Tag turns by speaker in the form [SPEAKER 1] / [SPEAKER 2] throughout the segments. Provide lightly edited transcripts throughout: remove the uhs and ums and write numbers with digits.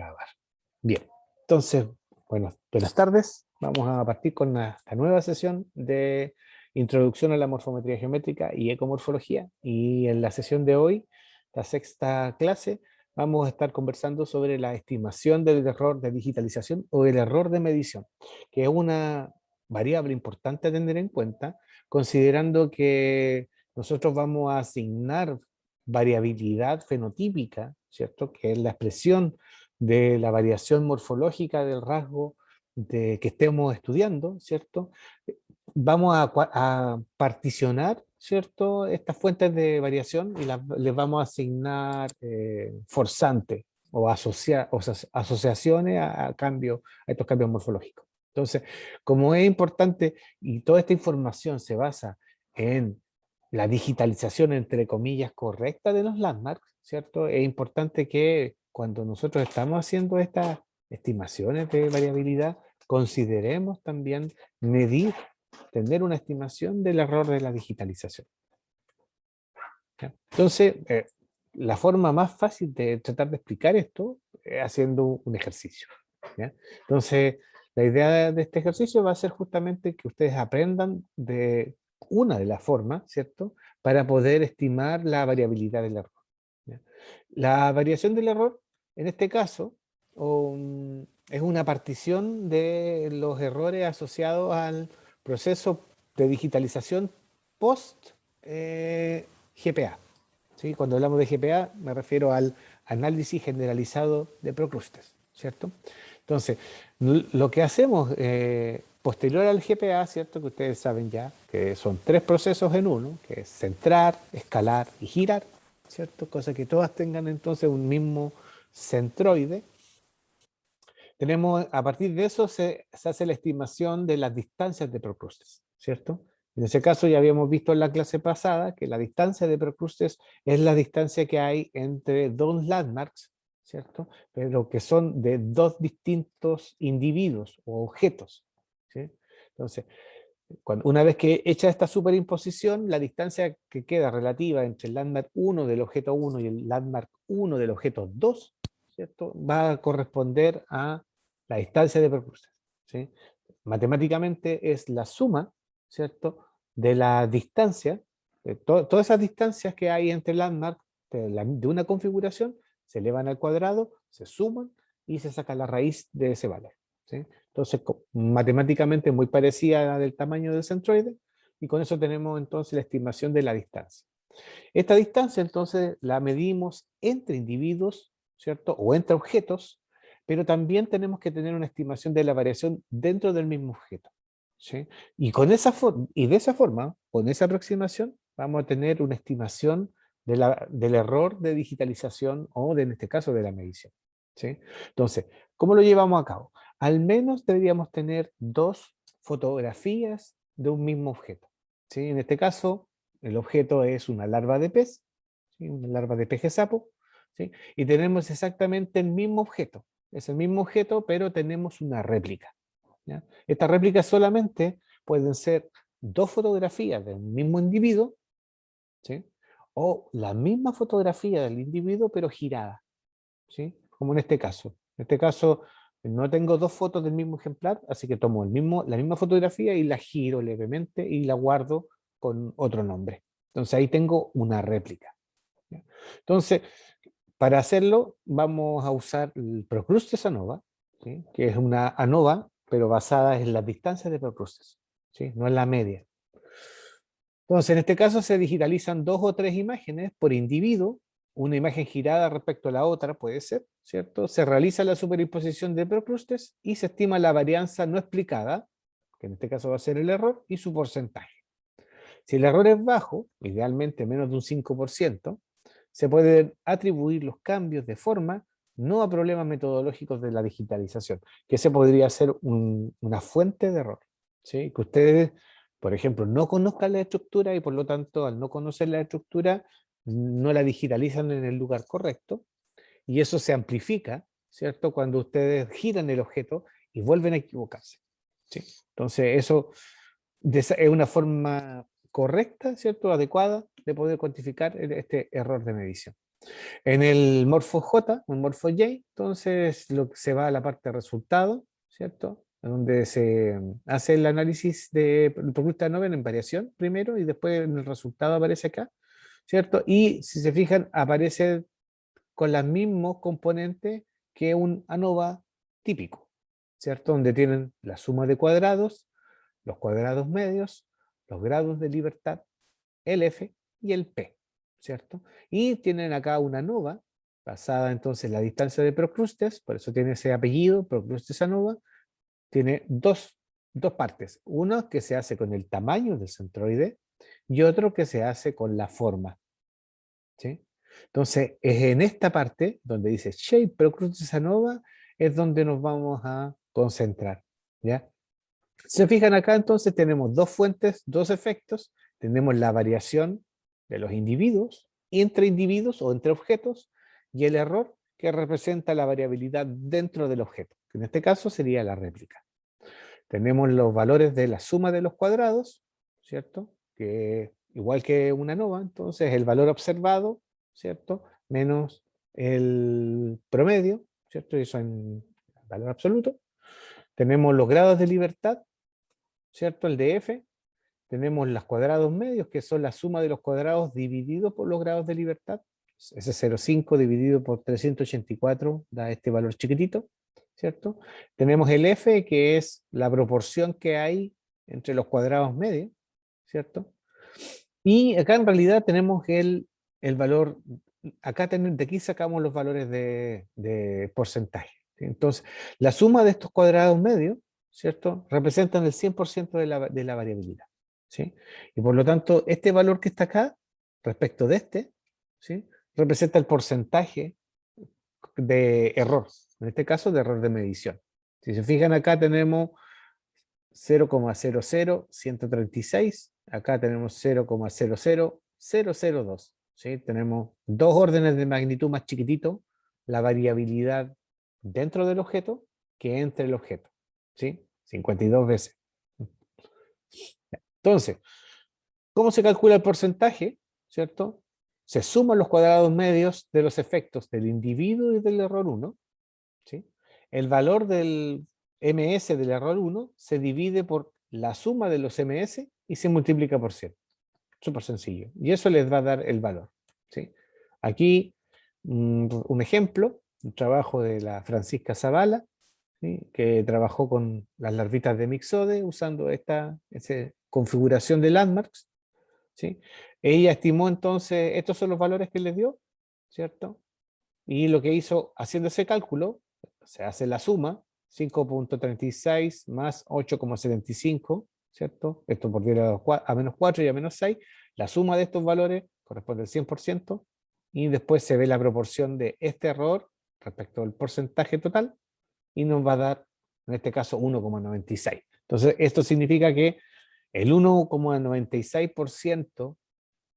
[SPEAKER 1] grabar. Bien, entonces, bueno, buenas tardes. Vamos a partir con esta nueva sesión de Introducción a la Morfometría Geométrica y Ecomorfología. Y en la sesión de hoy, la sexta clase, vamos a estar conversando sobre la estimación del error de digitalización o el error de medición, que es una variable importante a tener en cuenta, considerando que nosotros vamos a asignar variabilidad fenotípica, ¿cierto? Que es la expresión de la variación morfológica del rasgo que estemos estudiando, ¿cierto? Vamos a particionar, ¿cierto? Estas fuentes de variación y les vamos a asignar forzantes o, asociaciones a estos cambios morfológicos. Entonces, como es importante y toda esta información se basa en la digitalización, entre comillas, correcta de los landmarks, ¿cierto? Es importante que cuando nosotros estamos haciendo estas estimaciones de variabilidad, consideremos también medir, tener una estimación del error de la digitalización. ¿Ya? Entonces, la forma más fácil de tratar de explicar esto es haciendo un ejercicio. ¿Ya? Entonces, la idea de este ejercicio va a ser justamente que ustedes aprendan de una de las formas, ¿cierto?, para poder estimar la variabilidad del error. ¿Ya? La variación del error, en este caso, es una partición de los errores asociados al proceso de digitalización post GPA. ¿Sí? Cuando hablamos de GPA me refiero al análisis generalizado de proclustes, ¿cierto? Entonces, lo que hacemos posterior al GPA, ¿cierto? Que ustedes saben ya, que son tres procesos en uno, que es centrar, escalar y girar, ¿cierto? Cosa que todas tengan entonces un mismo centroide. Tenemos, a partir de eso se hace la estimación de las distancias de proclustes, ¿cierto? En ese caso ya habíamos visto en la clase pasada que la distancia de proclustes es la distancia que hay entre dos landmarks, ¿cierto? Pero que son de dos distintos individuos o objetos, ¿sí? Entonces, una vez que hecha esta superimposición, la distancia que queda relativa entre el landmark 1 del objeto 1 y el landmark 1 del objeto 2, ¿cierto?, va a corresponder a la distancia de proclustes, ¿sí? Matemáticamente es la suma, ¿cierto?, de la distancia, de todas esas distancias que hay entre landmark de una configuración, se elevan al cuadrado, se suman y se saca la raíz de ese valor, ¿sí? Entonces, matemáticamente muy parecida a la del tamaño del centroide, y con eso tenemos entonces la estimación de la distancia. Esta distancia entonces la medimos entre individuos, ¿cierto? O entre objetos, pero también tenemos que tener una estimación de la variación dentro del mismo objeto, ¿sí? Y de esa forma, con esa aproximación, vamos a tener una estimación del error de digitalización o en este caso de la medición, ¿sí? Entonces, ¿cómo lo llevamos a cabo? Al menos deberíamos tener dos fotografías de un mismo objeto, ¿sí? En este caso, el objeto es una larva de pez, ¿sí?, una larva de peje sapo, ¿sí? Y tenemos exactamente el mismo objeto. Es el mismo objeto, pero tenemos una réplica, ¿ya? Estas réplicas solamente pueden ser dos fotografías de un mismo individuo, ¿sí?, o la misma fotografía del individuo, pero girada, ¿sí?, como en este caso. En este caso, no tengo dos fotos del mismo ejemplar, así que tomo la misma fotografía y la giro levemente y la guardo con otro nombre. Entonces ahí tengo una réplica, ¿ya? Entonces, para hacerlo vamos a usar el Procrustes ANOVA, ¿sí?, que es una ANOVA, pero basada en las distancias de Procrustes, ¿sí?, no en la media. Entonces, en este caso se digitalizan dos o tres imágenes por individuo, una imagen girada respecto a la otra puede ser, ¿cierto? Se realiza la superimposición de Procrustes y se estima la varianza no explicada, que en este caso va a ser el error, y su porcentaje. Si el error es bajo, idealmente menos de un 5%, se pueden atribuir los cambios de forma no a problemas metodológicos de la digitalización, que ese podría ser una fuente de error, ¿sí? Que ustedes, por ejemplo, no conozcan la estructura y por lo tanto al no conocer la estructura no la digitalizan en el lugar correcto, y eso se amplifica, ¿cierto?, cuando ustedes giran el objeto y vuelven a equivocarse, ¿sí? Entonces eso es una forma correcta, ¿cierto?, adecuada de poder cuantificar este error de medición. En el morfo J, o el morfo J, entonces lo que se va a la parte de resultado, ¿cierto? Donde se hace el análisis de propuesta de Nobel en variación primero y después en el resultado aparece acá, ¿cierto? Y si se fijan, aparece con los mismos componentes que un ANOVA típico, ¿cierto? Donde tienen la suma de cuadrados, los cuadrados medios, los grados de libertad, el F y el P, ¿cierto? Y tienen acá una ANOVA, basada entonces en la distancia de Procrustes, por eso tiene ese apellido, Procrustes ANOVA, tiene dos partes. Uno que se hace con el tamaño del centroide y otro que se hace con la forma, ¿sí? Entonces, es en esta parte donde dice Shape Procrustes ANOVA, es donde nos vamos a concentrar, ¿ya? Si se fijan acá, entonces tenemos dos fuentes, dos efectos. Tenemos la variación de los individuos, entre individuos o entre objetos, y el error que representa la variabilidad dentro del objeto, que en este caso sería la réplica. Tenemos los valores de la suma de los cuadrados, ¿cierto? Que igual que una ANOVA, entonces el valor observado, ¿cierto? Menos el promedio, ¿cierto? Y eso en valor absoluto. Tenemos los grados de libertad, ¿cierto? El de F. Tenemos los cuadrados medios, que son la suma de los cuadrados dividido por los grados de libertad. Ese 0,5 dividido por 384 da este valor chiquitito, ¿cierto? Tenemos el F, que es la proporción que hay entre los cuadrados medios, ¿cierto? Y acá en realidad tenemos el valor, acá de aquí sacamos los valores de porcentaje, ¿sí? Entonces, la suma de estos cuadrados medios, ¿cierto? Representan el 100% de la variabilidad, ¿sí? Y por lo tanto, este valor que está acá, respecto de este, ¿sí? Representa el porcentaje de error, en este caso de error de medición. Si se fijan acá tenemos 0,00136, acá tenemos 0,00002, ¿sí? Tenemos dos órdenes de magnitud más chiquitito, la variabilidad dentro del objeto que entre el objeto, ¿sí? 52 veces. Entonces, ¿cómo se calcula el porcentaje? ¿Cierto? Se suman los cuadrados medios de los efectos del individuo y del error 1, ¿sí? El valor del ms del error 1 se divide por la suma de los ms y se multiplica por 100. Súper sencillo. Y eso les va a dar el valor, ¿sí? Aquí un ejemplo, un trabajo de la Francisca Zavala, ¿sí? Que trabajó con las larvitas de Mixode usando esta configuración de landmarks, ¿sí? Ella estimó entonces, estos son los valores que les dio, ¿cierto? Y lo que hizo, haciendo ese cálculo, se hace la suma, 5,36 más 8,75, ¿cierto? Esto por 10 a menos 4 y a menos 6. La suma de estos valores corresponde al 100%, y después se ve la proporción de este error respecto al porcentaje total, y nos va a dar, en este caso, 1,96. Entonces, esto significa que el 1,96%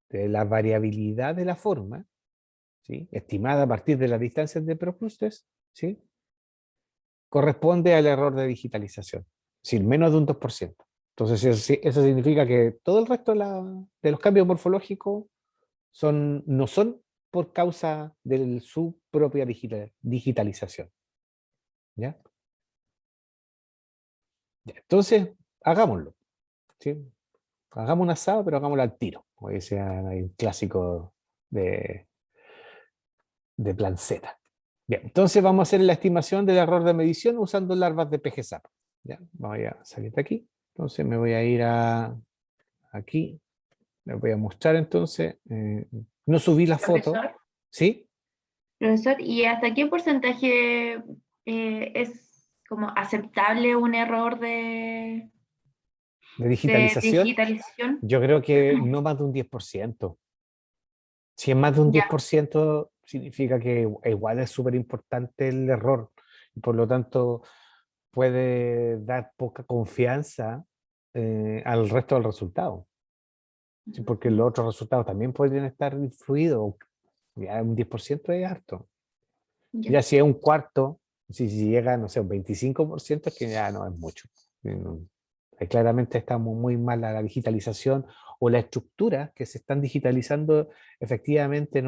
[SPEAKER 1] de la variabilidad de la forma, ¿sí? Estimada a partir de las distancias de Procrustes, ¿sí? Corresponde al error de digitalización, sin menos de un 2%. Entonces eso significa que todo el resto de los cambios morfológicos no son por causa de su propia digitalización. ¿Ya? Entonces, hagámoslo, ¿sí? Hagamos un asado, pero hagámoslo al tiro, como dice un clásico de, de Plan Z. Bien, entonces vamos a hacer la estimación del error de medición usando larvas de PGSAP. Ya, voy a salir de aquí. Entonces me voy a ir aquí. Les voy a mostrar entonces. No subí la foto.
[SPEAKER 2] Profesor,
[SPEAKER 1] ¿Sí?
[SPEAKER 2] profesor, ¿y hasta qué porcentaje es como aceptable un error
[SPEAKER 1] De
[SPEAKER 2] de
[SPEAKER 1] digitalización.
[SPEAKER 2] digitalización?
[SPEAKER 1] Yo creo que no más de un 10%. Si es más de un
[SPEAKER 2] Ya,
[SPEAKER 1] 10%, significa que igual es súper importante el error. Y por lo tanto, puede dar poca confianza al resto del resultado. Sí, porque los otros resultados también pueden estar influidos. Ya un 10% es harto.
[SPEAKER 2] ya,
[SPEAKER 1] Ya si es un cuarto, si llega, no sé, un 25%, es que ya no es mucho. No, claramente estamos muy mal a la digitalización, o la estructura que se están digitalizando efectivamente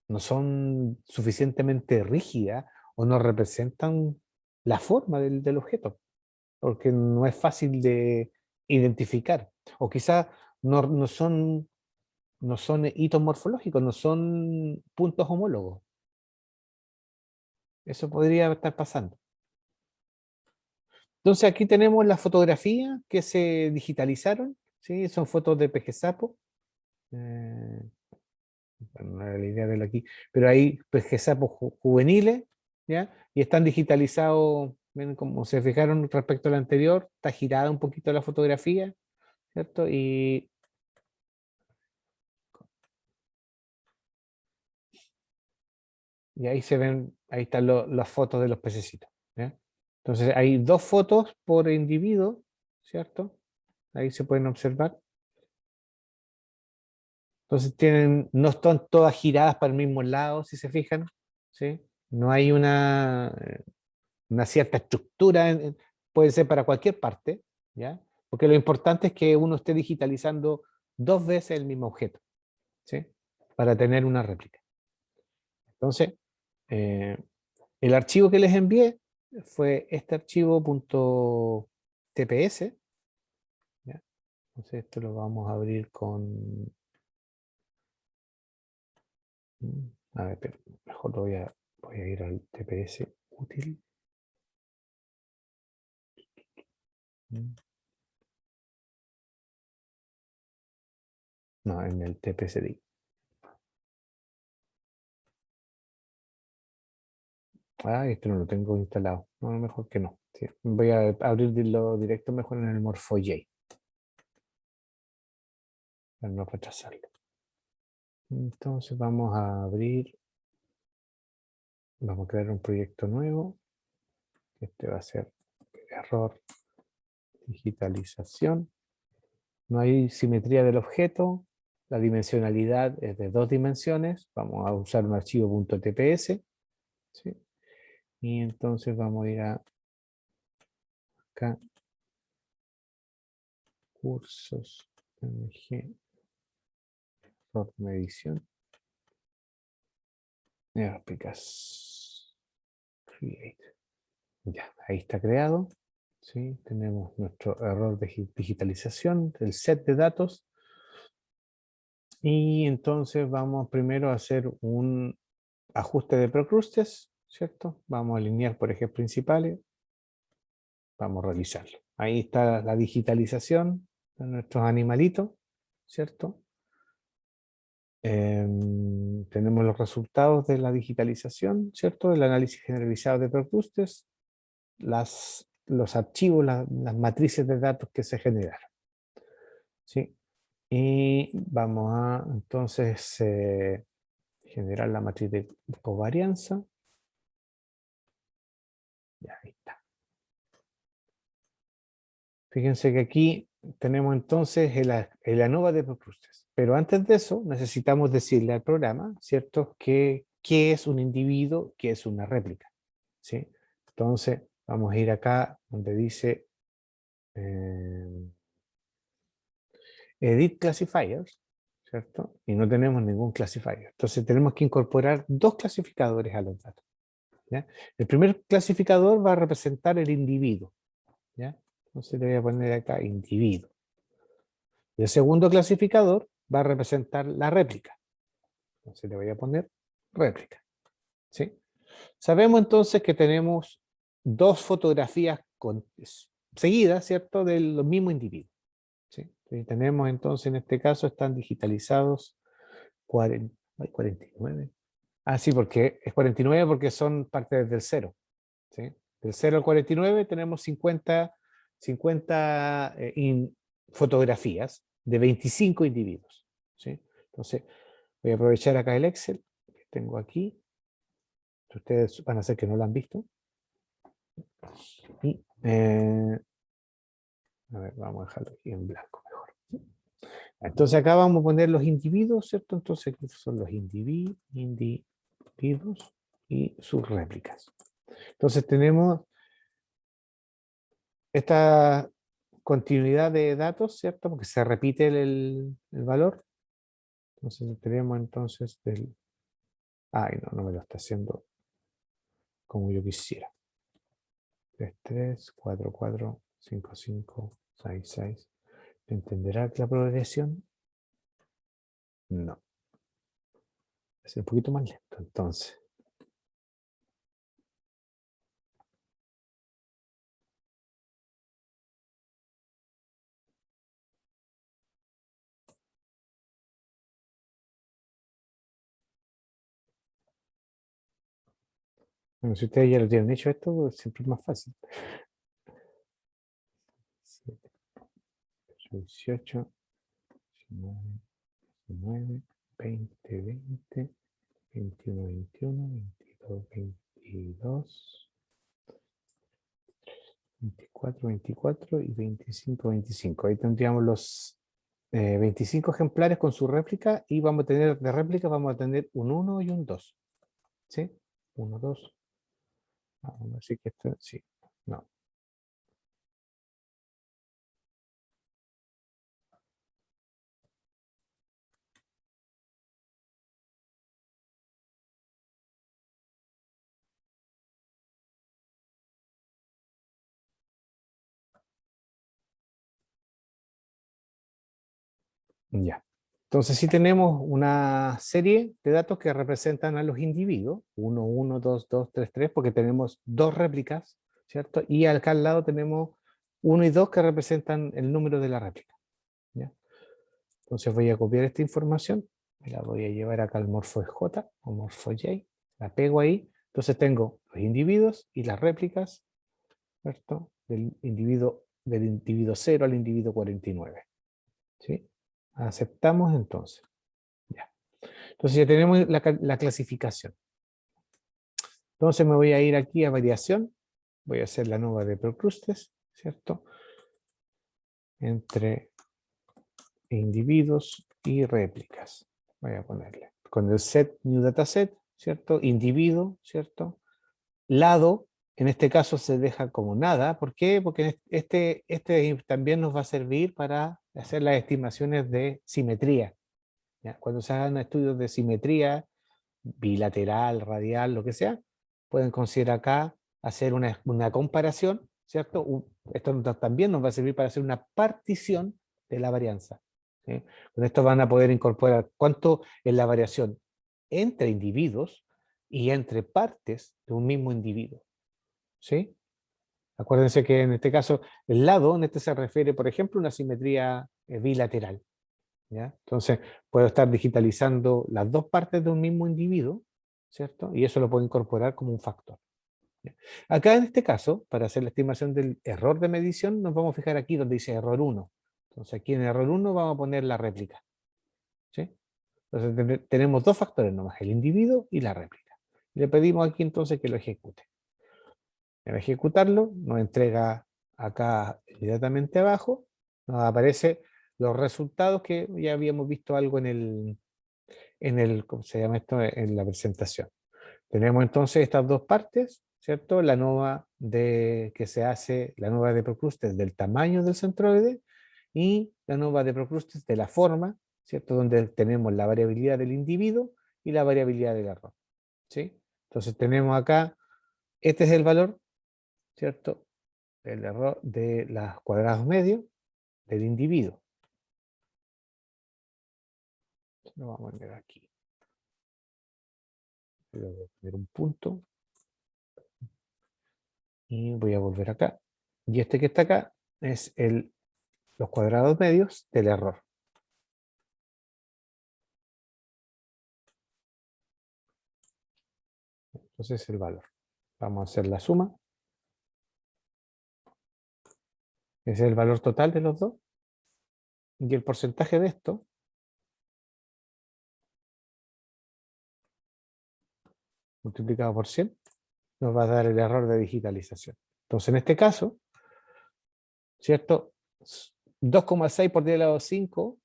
[SPEAKER 1] no son suficientemente rígidas o no representan la forma del objeto, porque no es fácil de identificar. O quizás no son hitos morfológicos, no son puntos homólogos. Eso podría estar pasando. Entonces aquí tenemos las fotografías que se digitalizaron, ¿sí? Son fotos de pejezapo. Bueno, no era la idea de verlo aquí, pero hay pejesapos juveniles, ¿ya? Y están digitalizados, ven como se fijaron respecto al anterior, está girada un poquito la fotografía, ¿cierto? Y ahí se ven, ahí están las fotos de los pececitos, ¿ya? Entonces hay dos fotos por individuo, ¿cierto? Ahí se pueden observar. Entonces no están todas giradas para el mismo lado, si se fijan, ¿sí? No hay una cierta estructura, puede ser para cualquier parte, ¿ya? Porque lo importante es que uno esté digitalizando dos veces el mismo objeto, ¿sí? Para tener una réplica. Entonces, eh, el archivo que les envié fue este archivo .tps, ¿ya? Entonces esto lo vamos a abrir con... A ver, pero mejor voy a ir al TPS útil. No, en el TPSDI. Ah, esto no lo tengo instalado. No, mejor que no. Sí, voy a abrirlo directo mejor en el Morpho.j para no retrasarlo. Entonces vamos a abrir, vamos a crear un proyecto nuevo. Este va a ser error digitalización. No hay simetría del objeto. La dimensionalidad es de 2 dimensiones. Vamos a usar un archivo .tps. ¿Sí? Y entonces vamos a ir a acá, cursos, mg, error medición. Aplicas create. Ya, ahí está creado. ¿Sí? Tenemos nuestro error de digitalización del set de datos. Y entonces vamos primero a hacer un ajuste de procrustes, ¿cierto? Vamos a alinear por ejes principales. Vamos a realizarlo. Ahí está la digitalización de nuestros animalitos, ¿cierto? Tenemos los resultados de la digitalización, ¿cierto? El análisis generalizado de procrustes, los archivos, las matrices de datos que se generaron. ¿Sí? Y vamos a entonces generar la matriz de covarianza. Ya, ahí está. Fíjense que aquí tenemos entonces el ANOVA de procrustes. Pero antes de eso, necesitamos decirle al programa, ¿cierto?, qué es un individuo, qué es una réplica. ¿Sí? Entonces, vamos a ir acá donde dice Edit Classifiers, ¿cierto? Y no tenemos ningún clasifier. Entonces, tenemos que incorporar dos clasificadores a los datos. ¿Ya? El primer clasificador va a representar el individuo. ¿Ya? Entonces, le voy a poner acá individuo. Y el segundo clasificador va a representar la réplica. Entonces, le voy a poner réplica. ¿Sí? Sabemos entonces que tenemos dos fotografías seguidas, ¿cierto?, del mismo individuo. ¿Sí? Y tenemos entonces, en este caso, están digitalizados 49. Ah, sí, porque es 49 porque son parte del 0. ¿Sí? Del 0 al 49 tenemos 50 fotografías de 25 individuos. ¿Sí? Entonces, voy a aprovechar acá el Excel que tengo aquí. Ustedes van a ser que no lo han visto. Y, a ver, vamos a dejarlo aquí en blanco mejor. Entonces acá vamos a poner los individuos, ¿cierto? Entonces aquí son los individuos y sus réplicas. Entonces tenemos esta continuidad de datos, ¿cierto? Porque se repite el valor. Entonces tenemos entonces Ay, no, no me lo está haciendo como yo quisiera. 3, 3, 4, 4, 5, 5, 6, 6. ¿Entenderá la progresión? No. Va a ser un poquito más lento, entonces. Bueno, si ustedes ya lo tienen hecho esto, pues siempre es más fácil. 7, 18, 19, 19, 20, 20, 21, 21, 22, 22, 24, 24 y 25, 25. Ahí tendríamos los 25 ejemplares con su réplica y vamos a tener de réplica, vamos a tener un 1 y un 2. ¿Sí? 1, 2. Vamos a decir que esto, sí. No. Ya. Entonces, sí tenemos una serie de datos que representan a los individuos, 1, 1, 2, 2, 3, 3, porque tenemos dos réplicas, ¿cierto? Y acá al lado tenemos 1 y 2 que representan el número de la réplica. ¿Ya? Entonces voy a copiar esta información, me la voy a llevar acá al morfo J o morfo J, la pego ahí. Entonces tengo los individuos y las réplicas, ¿cierto? Del individuo 0 al individuo 49. ¿Sí? Aceptamos entonces. Ya. Entonces ya tenemos la clasificación. Entonces me voy a ir aquí a variación. Voy a hacer la nova de Procrustes, ¿cierto? Entre individuos y réplicas. Voy a ponerle. Con el set new dataset, ¿cierto? Individuo, ¿cierto? Lado, en este caso se deja como nada. ¿Por qué? Porque este también nos va a servir para hacer las estimaciones de simetría. ¿Ya? Cuando se hagan estudios de simetría, bilateral, radial, lo que sea, pueden considerar acá hacer una comparación, ¿cierto? Esto también nos va a servir para hacer una partición de la varianza. ¿Sí? Con esto van a poder incorporar cuánto es la variación entre individuos y entre partes de un mismo individuo. ¿Sí? Acuérdense que en este caso, el lado, en este se refiere, por ejemplo, a una simetría bilateral. ¿Ya? Entonces, puedo estar digitalizando las dos partes de un mismo individuo, ¿cierto? Y eso lo puedo incorporar como un factor. ¿Ya? Acá en este caso, para hacer la estimación del error de medición, nos vamos a fijar aquí donde dice error 1. Entonces, aquí en error 1 vamos a poner la réplica. ¿Sí? Entonces, tenemos dos factores nomás, el individuo y la réplica. Y le pedimos aquí entonces que lo ejecute. Al ejecutarlo, nos entrega acá inmediatamente abajo, nos aparece los resultados que ya habíamos visto algo ¿cómo se llama esto? En la presentación. Tenemos entonces estas dos partes, ¿cierto? La nova que se hace, la nova de Procrustes del tamaño del centroide y la nova de Procrustes de la forma, ¿cierto? Donde tenemos la variabilidad del individuo y la variabilidad del error, ¿sí? Entonces tenemos acá, este es el valor, ¿cierto? El error de los cuadrados medios del individuo. Lo vamos a poner aquí. Voy a poner un punto. Y voy a volver acá. Y este que está acá es los cuadrados medios del error. Entonces el valor. Vamos a hacer la suma. Ese es el valor total de los dos. Y el porcentaje de esto multiplicado por 100 nos va a dar el error de digitalización. Entonces en este caso, ¿cierto? 2,6 por 10 a la 5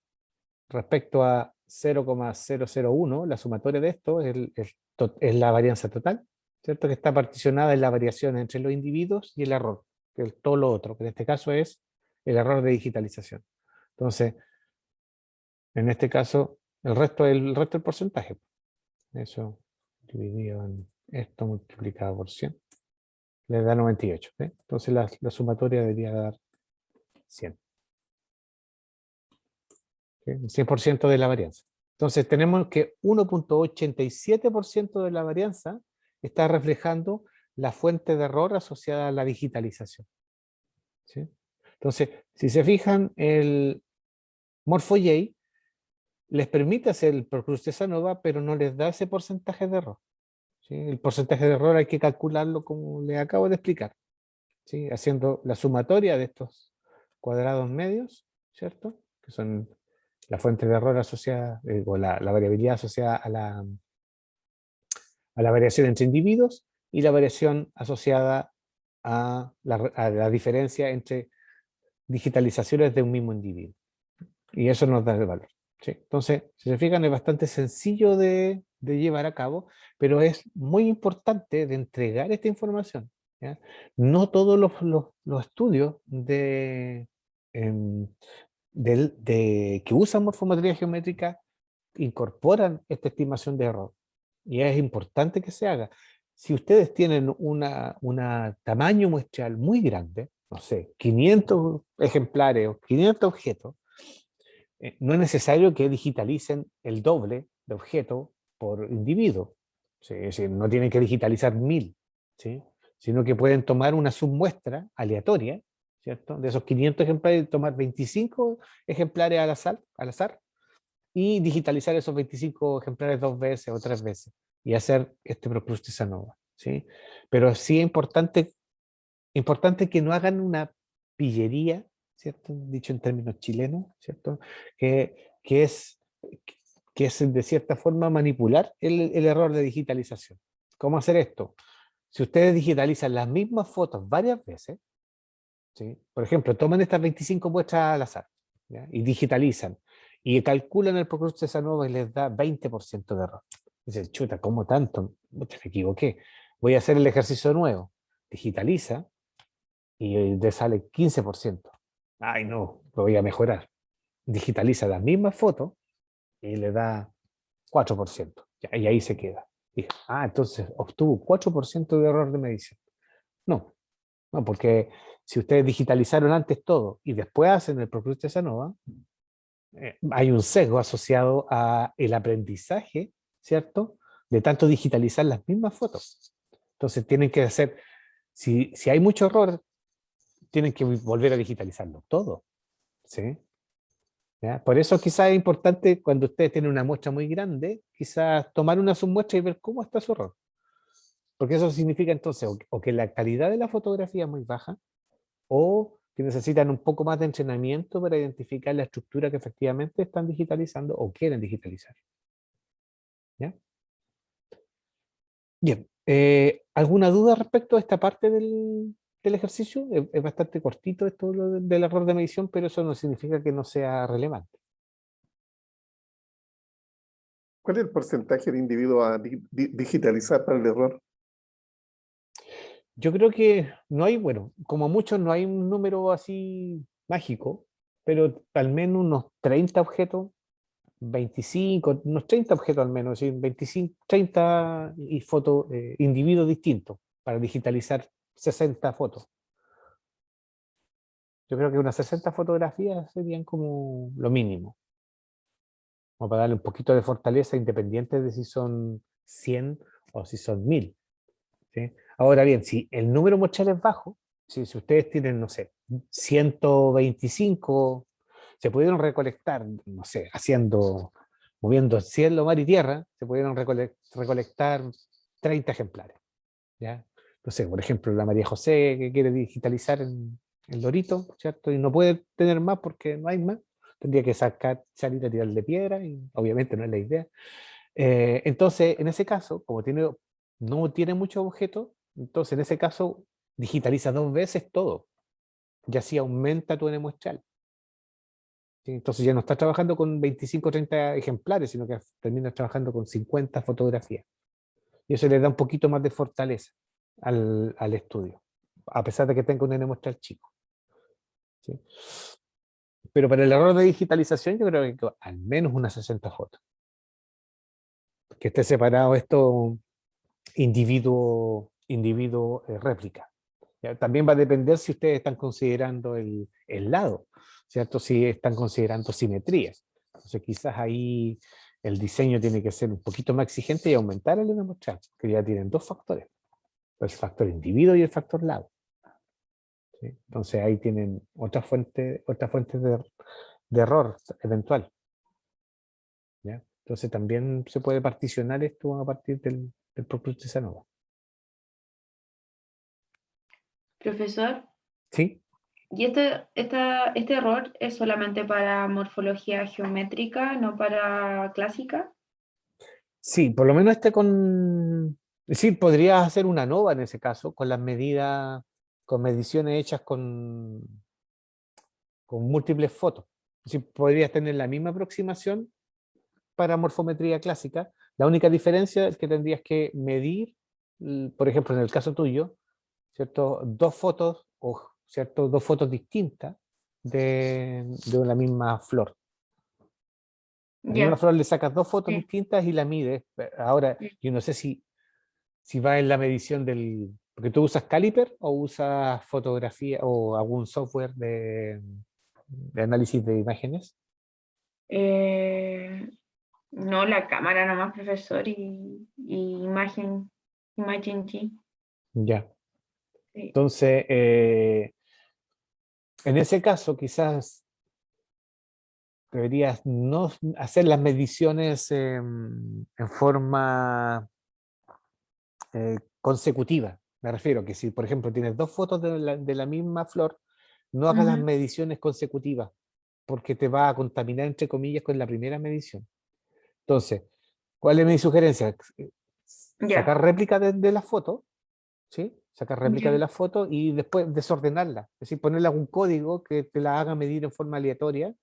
[SPEAKER 1] respecto a 0,001, la sumatoria de esto es la varianza total, ¿cierto? Que está particionada en la variación entre los individuos y el error, que es todo lo otro, que en este caso es el error de digitalización. Entonces, en este caso, el resto del porcentaje. Eso dividido en esto multiplicado por 100, le da 98. ¿sí? Entonces la sumatoria debería dar 100. ¿sí? El 100% de la varianza. Entonces tenemos que 1,87% de la varianza está reflejando la fuente de error asociada a la digitalización. ¿sí? Entonces, si se fijan, el Morpho-J les permite hacer el Procrustes ANOVA, pero no les da ese porcentaje de error. ¿sí? El porcentaje de error hay que calcularlo como les acabo de explicar, ¿sí? Haciendo la sumatoria de estos cuadrados medios, ¿cierto? Que son la fuente de error asociada, o la variabilidad asociada a la variación entre individuos y la variación asociada a la diferencia entre digitalizaciones de un mismo individuo. Y eso nos da el valor. ¿sí? Entonces, si se fijan, es bastante sencillo de llevar a cabo, pero es muy importante de entregar esta información. ¿ya? No todos los estudios em, que usan morfometría geométrica incorporan esta estimación de error. Y es importante que se haga. Si ustedes tienen una tamaño muestral muy grande, no sé, 500 ejemplares o 500 objetos, no es necesario que digitalicen el doble de objetos por individuo. ¿sí? Es decir, no tienen que digitalizar 1000, ¿sí? Sino que pueden tomar una submuestra aleatoria, ¿cierto? De esos 500 ejemplares, tomar 25 ejemplares al azar y digitalizar esos 25 ejemplares 2 veces o 3 veces y hacer este Procrustes ANOVA. ¿sí? Pero sí es importante que no hagan una pillería, ¿cierto? Dicho en términos chilenos, ¿cierto? Que es, que es de cierta forma manipular el error de digitalización. ¿Cómo hacer esto? Si ustedes digitalizan las mismas fotos varias veces, ¿sí? Por ejemplo, toman estas 25 muestras al azar, ¿ya? Y digitalizan y calculan el Procrustes ANOVA y les da 20% de error. Dicen, chuta, ¿cómo tanto? Me equivoqué. Voy a hacer el ejercicio de nuevo. Digitaliza y le sale 15%. Ay, no, lo voy a mejorar. Digitaliza las mismas fotos y le da 4%. Y ahí se queda. Dije, entonces obtuvo 4% de error de medición. No, no, porque si ustedes digitalizaron antes todo y después hacen el Procrustes ANOVA, hay un sesgo asociado a el aprendizaje, ¿cierto? De tanto digitalizar las mismas fotos. Entonces tienen que hacer, si hay mucho error, tienen que volver a digitalizarlo todo. ¿sí? ¿Ya? Por eso quizás es importante cuando ustedes tienen una muestra muy grande, quizás tomar una submuestra y ver cómo está su error. Porque eso significa entonces o que la calidad de la fotografía es muy baja, o que necesitan un poco más de entrenamiento para identificar la estructura que efectivamente están digitalizando o quieren digitalizar. ¿Ya? Bien, ¿alguna duda respecto a esta parte del ejercicio? Es bastante cortito esto del error de medición, pero eso no significa que no sea relevante.
[SPEAKER 3] ¿Cuál es el porcentaje de individuos a digitalizar para el error?
[SPEAKER 1] Yo creo que no hay, bueno, como muchos no hay un número así mágico, pero al menos unos 30 objetos, 25, unos 30 objetos al menos, ¿sí? 25, 30 y fotos, individuos distintos para digitalizar 60 fotos. Yo creo que unas 60 fotografías serían como lo mínimo, como para darle un poquito de fortaleza independiente de si son 100 o si son 1000. ¿sí? Ahora bien, si el número muestral es bajo, si ustedes tienen, no sé, 125, se pudieron recolectar, no sé, moviendo cielo, mar y tierra, se pudieron recolectar 30 ejemplares. ¿ya? No sé, por ejemplo, la María José que quiere digitalizar el Dorito, ¿cierto? Y no puede tener más porque no hay más. Tendría que salir a tirar de piedra y obviamente no es la idea. Entonces, en ese caso, como no tiene muchos objetos, entonces en ese caso digitaliza 2 veces todo y así aumenta tu N muestral. ¿sí? Entonces ya no estás trabajando con 25 o 30 ejemplares, sino que terminas trabajando con 50 fotografías. Y eso le da un poquito más de fortaleza al estudio, a pesar de que tenga un N muestral chico. ¿sí? Pero para el error de digitalización yo creo que al menos unas 60 fotos. Que esté separado esto individuo réplica. ¿Ya? También va a depender si ustedes están considerando el lado, ¿cierto? Si están considerando simetría. Entonces quizás ahí el diseño tiene que ser un poquito más exigente y aumentar el número muestral, que ya tienen dos factores, el factor individuo y el factor lado. ¿Sí? Entonces ahí tienen otra fuente de error eventual. ¿Ya? Entonces también se puede particionar esto a partir del Procrustes ANOVA.
[SPEAKER 2] Profesor,
[SPEAKER 1] ¿Sí?
[SPEAKER 2] ¿y este error es solamente para morfología geométrica, no para clásica?
[SPEAKER 1] Sí, por lo menos sí, podrías hacer una ANOVA en ese caso, con las medidas, con mediciones hechas con múltiples fotos. Sí, podrías tener la misma aproximación para morfometría clásica. La única diferencia es que tendrías que medir, por ejemplo, en el caso tuyo, ¿cierto? Dos fotos, o ¿cierto? Dos fotos distintas de una misma flor. A la misma
[SPEAKER 2] Ya,
[SPEAKER 1] flor le sacas dos fotos
[SPEAKER 2] sí.
[SPEAKER 1] distintas y la mides. Ahora,
[SPEAKER 2] Sí.
[SPEAKER 1] yo no sé si va en la medición porque tú usas Caliper o usas fotografía o algún software de análisis de imágenes.
[SPEAKER 2] Eh, no, la cámara nomás, profesor, y Imagen G.
[SPEAKER 1] Ya.
[SPEAKER 2] Sí.
[SPEAKER 1] Entonces, en ese caso, quizás deberías no hacer las mediciones en forma consecutiva. Me refiero que si, por ejemplo, tienes dos fotos de la misma flor, no hagas las
[SPEAKER 2] Ujú.
[SPEAKER 1] mediciones consecutivas, porque te va a contaminar, entre comillas, con la primera medición. Entonces, ¿cuál es mi sugerencia?
[SPEAKER 2] Ya,
[SPEAKER 1] Sacar réplica de la foto, ¿sí? Sacar réplica de
[SPEAKER 2] ya.
[SPEAKER 1] la foto y después desordenarla. Es decir, ponerle algún código que te la haga medir en forma aleatoria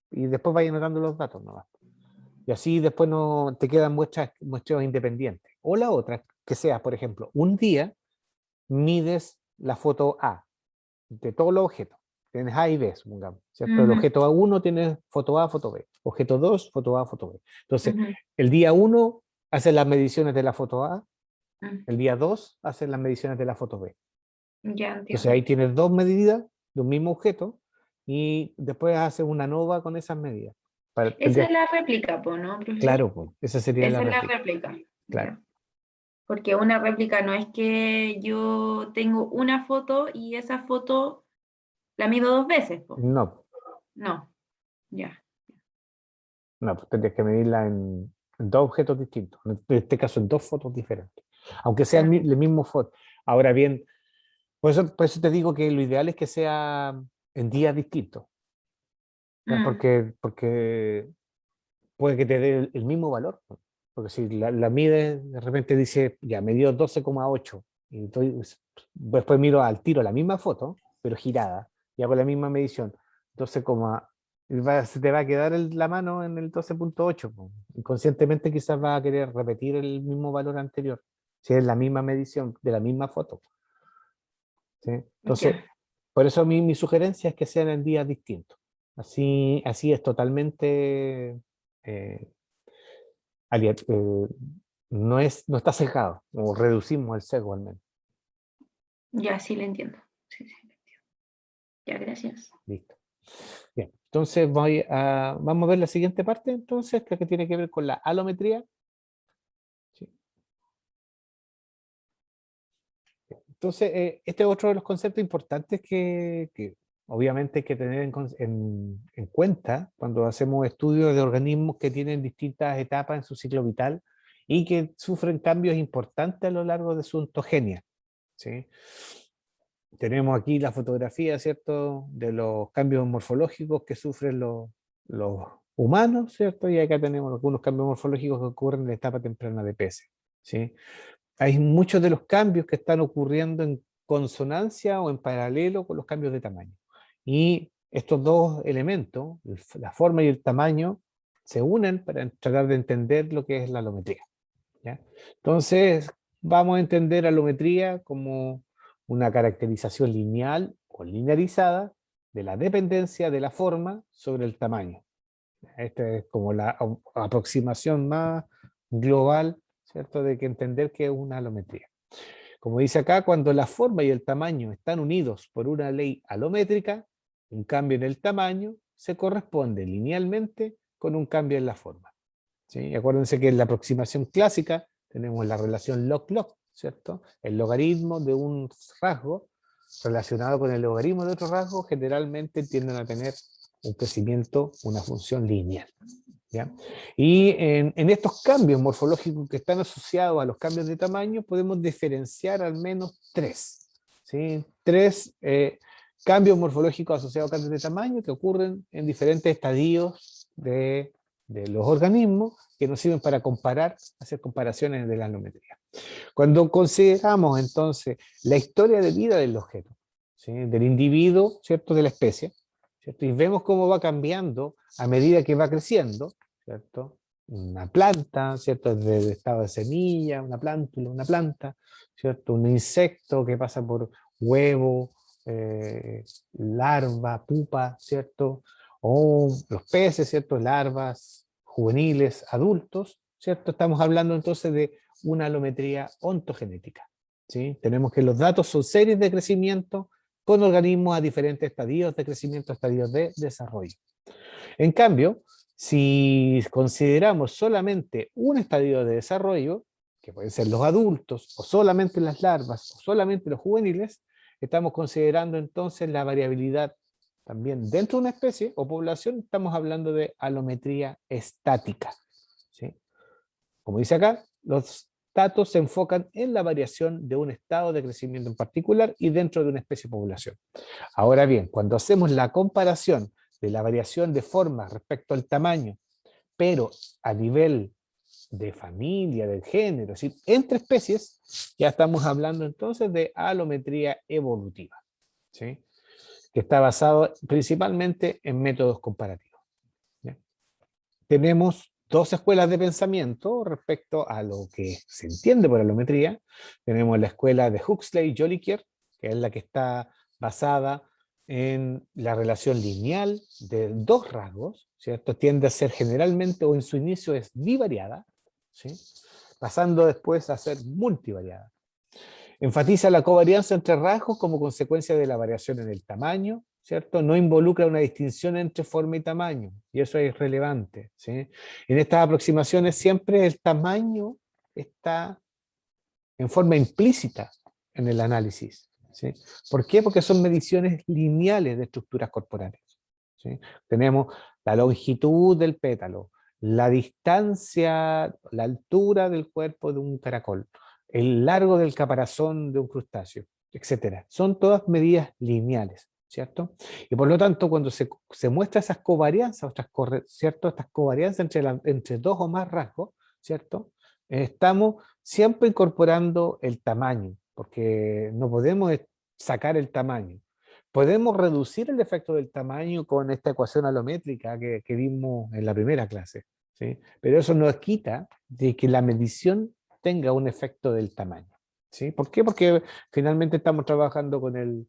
[SPEAKER 1] y después vaya anotando los datos nomás. Y así después no te quedan muestreos independientes. O la otra, que sea, por ejemplo, un día mides la foto A de todos los objetos. Tienes A y B, supongamos, ¿cierto? El
[SPEAKER 2] Ujú,
[SPEAKER 1] objeto A1 tiene foto A, foto B. Objeto 2, foto A, foto B. Entonces,
[SPEAKER 2] ujú,
[SPEAKER 1] el día 1 hace las mediciones de la foto A,
[SPEAKER 2] ujú.
[SPEAKER 1] el día 2 hace las mediciones de la foto B.
[SPEAKER 2] Ya
[SPEAKER 1] Entonces
[SPEAKER 2] entiendo.
[SPEAKER 1] ahí tienes dos medidas de un mismo objeto y después haces una nova con esas medidas.
[SPEAKER 2] Esa es la réplica, pues, ¿no, profesor?
[SPEAKER 1] Claro, pues, esa sería la
[SPEAKER 2] Esa es la
[SPEAKER 1] réplica.
[SPEAKER 2] réplica.
[SPEAKER 1] Claro.
[SPEAKER 2] Ya. Porque una réplica no es que yo tengo una foto y esa foto la mido dos veces, pues.
[SPEAKER 1] No,
[SPEAKER 2] No, ya.
[SPEAKER 1] no, pues tendrías que medirla en dos objetos distintos. En este caso, en dos fotos diferentes. Aunque sea
[SPEAKER 2] Ah,
[SPEAKER 1] el mismo foto. Ahora bien, por eso te digo que lo ideal es que sea en días distintos. ¿Ya?
[SPEAKER 2] mm,
[SPEAKER 1] Porque puede que te dé el mismo valor. Porque si la mides, de repente dice, ya, me dio 12,8. Y después miro al tiro la misma foto, pero girada, y hago la misma medición. 12, se te va a quedar la mano en el 12,8. Po. Inconscientemente quizás va a querer repetir el mismo valor anterior, si es la misma medición de la misma foto. ¿Sí? Entonces,
[SPEAKER 2] ya.
[SPEAKER 1] por eso mi sugerencia es que sean en días distintos. Así es totalmente eh, no está sesgado, o reducimos el sesgo al menos.
[SPEAKER 2] Ya, sí le entiendo. Sí, sí, le entiendo. Ya, gracias.
[SPEAKER 1] Listo. Bien, entonces vamos a ver la siguiente parte, entonces, que tiene que ver con la alometría. Sí. Entonces, este es otro de los conceptos importantes que obviamente hay que tener en cuenta cuando hacemos estudios de organismos que tienen distintas etapas en su ciclo vital y que sufren cambios importantes a lo largo de su ontogenia. ¿Sí? Tenemos aquí la fotografía, ¿cierto?, de los cambios morfológicos que sufren los humanos, ¿cierto? Y acá tenemos algunos cambios morfológicos que ocurren en la etapa temprana de peces, ¿sí? Hay muchos de los cambios que están ocurriendo en consonancia o en paralelo con los cambios de tamaño. Y estos dos elementos, la forma y el tamaño, se unen para tratar de entender lo que es la alometría. ¿Ya? Entonces, vamos a entender alometría como una caracterización lineal o linearizada de la dependencia de la forma sobre el tamaño. Esta es como la aproximación más global, ¿cierto? De que entender que es una alometría. Como dice acá, cuando la forma y el tamaño están unidos por una ley alométrica, un cambio en el tamaño se corresponde linealmente con un cambio en la forma. ¿Sí? Y acuérdense que en la aproximación clásica tenemos la relación log-log, ¿cierto? El logaritmo de un rasgo relacionado con el logaritmo de otro rasgo generalmente tienden a tener un crecimiento, una función lineal. ¿Ya? Y en estos cambios morfológicos que están asociados a los cambios de tamaño, podemos diferenciar al menos tres. ¿Sí? Tres cambios morfológicos asociados a cambios de tamaño que ocurren en diferentes estadios de los organismos que nos sirven para comparar, hacer comparaciones de la alometría. Cuando consideramos entonces la historia de vida del objeto, ¿sí? Del individuo, ¿cierto? De la especie, ¿cierto? Y vemos cómo va cambiando a medida que va creciendo, ¿cierto? Una planta, ¿cierto? Desde el estado de semilla, una plántula, una planta, ¿cierto? Un insecto que pasa por huevo, larva, pupa, ¿cierto? O los peces, ¿cierto? Larvas, juveniles, adultos, ¿cierto? Estamos hablando entonces de una alometría ontogenética, ¿sí? Tenemos que los datos son series de crecimiento con organismos a diferentes estadios de crecimiento, estadios de desarrollo. En cambio, si consideramos solamente un estadio de desarrollo, que pueden ser los adultos, o solamente las larvas, o solamente los juveniles, estamos considerando entonces la variabilidad también dentro de una especie o población, estamos hablando de alometría estática, ¿sí? Como dice acá, los datos se enfocan en la variación de un estado de crecimiento en particular y dentro de una especie o población. Ahora bien, cuando hacemos la comparación de la variación de forma respecto al tamaño, pero a nivel de familia, del género, es decir, entre especies, ya estamos hablando entonces de alometría evolutiva, ¿sí? Que está basado principalmente en métodos comparativos. ¿Ya? Tenemos dos escuelas de pensamiento respecto a lo que se entiende por alometría. Tenemos la escuela de Huxley y Jolicoeur, que es la que está basada en la relación lineal de dos rasgos, ¿cierto? Tiende a ser generalmente, o en su inicio es bivariada, ¿sí? Pasando después a ser multivariada. Enfatiza la covarianza entre rasgos como consecuencia de la variación en el tamaño, ¿cierto? No involucra una distinción entre forma y tamaño, y eso es relevante, ¿sí? En estas aproximaciones siempre el tamaño está en forma implícita en el análisis, ¿sí? ¿Por qué? Porque son mediciones lineales de estructuras corporales, ¿sí? Tenemos la longitud del pétalo, la distancia, la altura del cuerpo de un caracol, el largo del caparazón de un crustáceo, etcétera. Son todas medidas lineales, ¿cierto? Y por lo tanto, cuando se muestra esas covarianzas, ¿cierto? Estas covarianzas entre dos o más rasgos, ¿cierto? Estamos siempre incorporando el tamaño, porque no podemos sacar el tamaño. Podemos reducir el efecto del tamaño con esta ecuación alométrica que vimos en la primera clase, ¿sí? Pero eso no quita de que la medición tenga un efecto del tamaño, ¿sí? ¿Por qué? Porque finalmente estamos trabajando con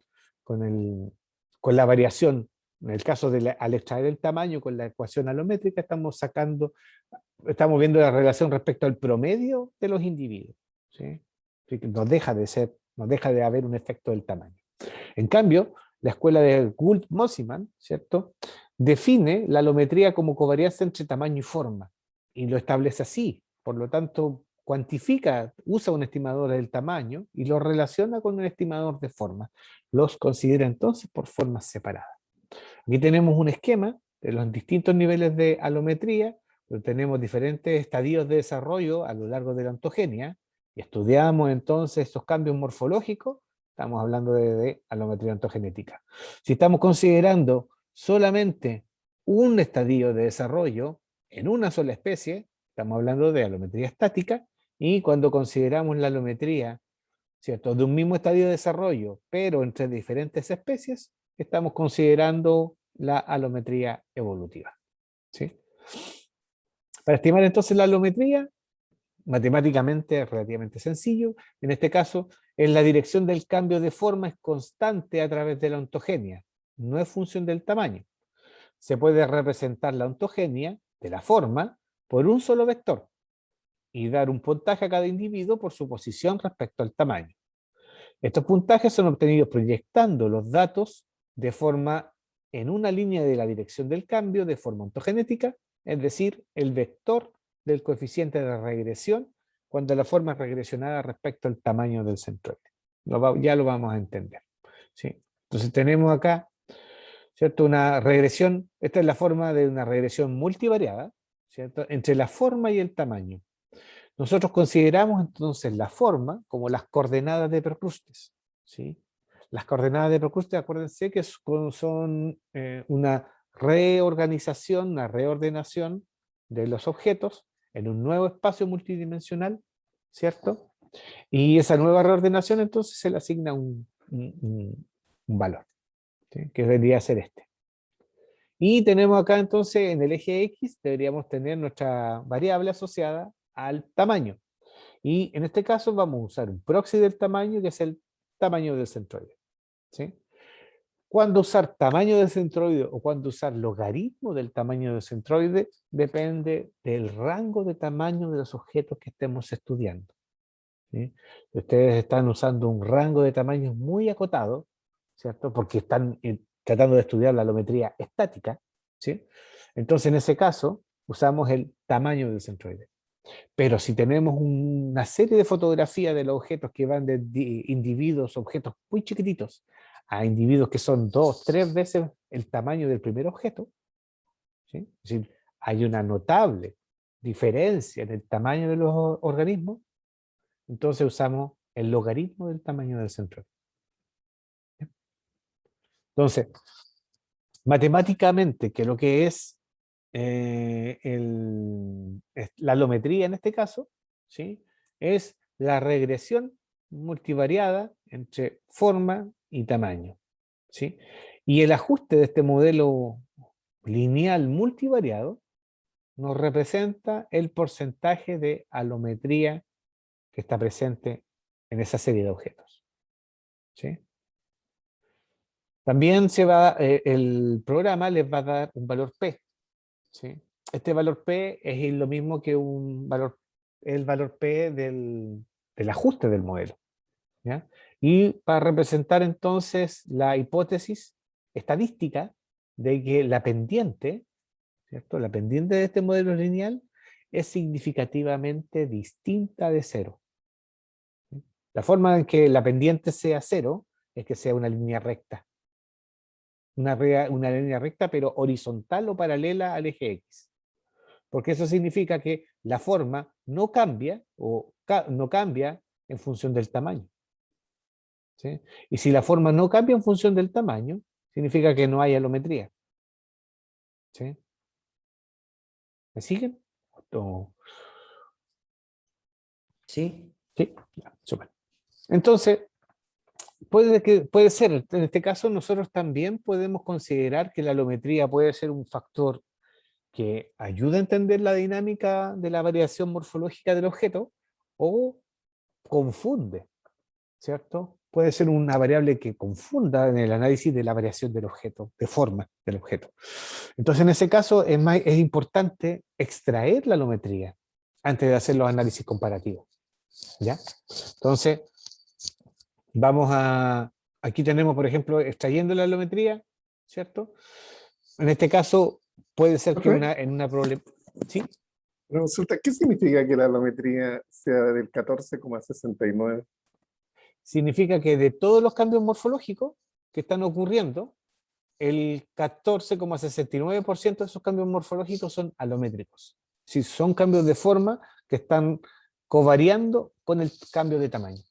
[SPEAKER 1] la variación. En el caso al extraer el tamaño con la ecuación alométrica, estamos viendo la relación respecto al promedio de los individuos, ¿sí? Así que no deja de haber un efecto del tamaño. En cambio, la escuela de Gould-Mosiman, ¿cierto?, define la alometría como covarianza entre tamaño y forma, y lo establece así. Por lo tanto, usa un estimador del tamaño y lo relaciona con un estimador de forma. Los considera entonces por formas separadas. Aquí tenemos un esquema de los distintos niveles de alometría, donde tenemos diferentes estadios de desarrollo a lo largo de la ontogenia, y estudiamos entonces estos cambios morfológicos. Estamos hablando de alometría ontogenética. Si estamos considerando solamente un estadio de desarrollo en una sola especie, estamos hablando de alometría estática, y cuando consideramos la alometría, ¿cierto?, de un mismo estadio de desarrollo, pero entre diferentes especies, estamos considerando la alometría evolutiva, ¿sí? Para estimar entonces la alometría, matemáticamente es relativamente sencillo. En este caso, en la dirección del cambio de forma es constante a través de la ontogenia, no es función del tamaño. Se puede representar la ontogenia de la forma por un solo vector, y dar un puntaje a cada individuo por su posición respecto al tamaño. Estos puntajes son obtenidos proyectando los datos de forma en una línea de la dirección del cambio de forma ontogenética, es decir, el vector del coeficiente de regresión cuando la forma es regresionada respecto al tamaño del centroide. Ya lo vamos a entender, ¿sí? Entonces tenemos acá, ¿cierto? Una regresión, esta es la forma de una regresión multivariada, ¿cierto? Entre la forma y el tamaño. Nosotros consideramos entonces la forma como las coordenadas de Procrustes, ¿sí? Las coordenadas de Procrustes, acuérdense que son una reorganización, una reordenación de los objetos en un nuevo espacio multidimensional, ¿cierto? Y esa nueva reordenación entonces se le asigna un valor, ¿sí? Que debería ser este. Y tenemos acá entonces en el eje X, deberíamos tener nuestra variable asociada al tamaño. Y en este caso vamos a usar un proxy del tamaño, que es el tamaño del centroide, ¿sí? Cuándo usar tamaño del centroide o cuándo usar logaritmo del tamaño del centroide depende del rango de tamaño de los objetos que estemos estudiando, ¿sí? Ustedes están usando un rango de tamaños muy acotado, ¿cierto? Porque están tratando de estudiar la alometría estática, ¿sí? Entonces en ese caso usamos el tamaño del centroide. Pero si tenemos una serie de fotografías de los objetos que van de individuos, objetos muy chiquititos, a individuos que son 2, 3 veces el tamaño del primer objeto, ¿sí? Es decir, hay una notable diferencia en el tamaño de los organismos, entonces usamos el logaritmo del tamaño del centroide. Entonces, matemáticamente, que lo que es la alometría en este caso, ¿sí? Es la regresión multivariada entre forma y tamaño, ¿sí? Y el ajuste de este modelo lineal multivariado nos representa el porcentaje de alometría que está presente en esa serie de objetos, ¿sí? También el programa les va a dar un valor P, ¿sí? Este valor P es lo mismo que el valor P del ajuste del modelo, ¿ya? Y para representar entonces la hipótesis estadística de que la pendiente, ¿cierto? La pendiente de este modelo lineal es significativamente distinta de cero, ¿sí? La forma en que la pendiente sea cero es que sea una línea recta. Una línea recta pero horizontal o paralela al eje X. Porque eso significa que la forma no cambia no cambia en función del tamaño, ¿sí? Y si la forma no cambia en función del tamaño, significa que no hay alometría, ¿sí? ¿Me siguen?
[SPEAKER 4] Sí.
[SPEAKER 1] Sí, ya, súper. Entonces, puede ser, en este caso nosotros también podemos considerar que la alometría puede ser un factor que ayuda a entender la dinámica de la variación morfológica del objeto o confunde, ¿cierto? Puede ser una variable que confunda en el análisis de la variación del objeto, de forma del objeto. Entonces, en ese caso, es importante extraer la alometría antes de hacer los análisis comparativos, ¿ya? Entonces, aquí tenemos, por ejemplo, extrayendo la alometría, ¿cierto? En este caso, puede ser que en una problema... ¿Sí?
[SPEAKER 3] Resulta, ¿qué significa que la alometría sea del 14,69?
[SPEAKER 1] Significa que de todos los cambios morfológicos que están ocurriendo, el 14,69% de esos cambios morfológicos son alométricos. Si son cambios de forma que están covariando con el cambio de tamaño.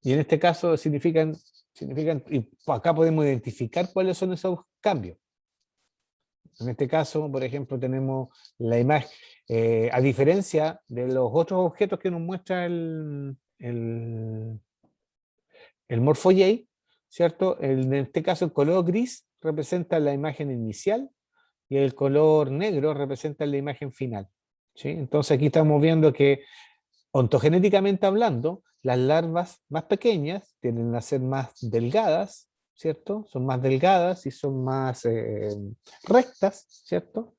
[SPEAKER 1] Y en este caso significan, y acá podemos identificar cuáles son esos cambios. En este caso, por ejemplo, tenemos la imagen, a diferencia de los otros objetos que nos muestra el Morpho-J, ¿cierto? En este caso, el color gris representa la imagen inicial y el color negro representa la imagen final, ¿sí? Entonces aquí estamos viendo que ontogenéticamente hablando, las larvas más pequeñas tienden a ser más delgadas, ¿cierto? Son más delgadas y son más rectas, ¿cierto?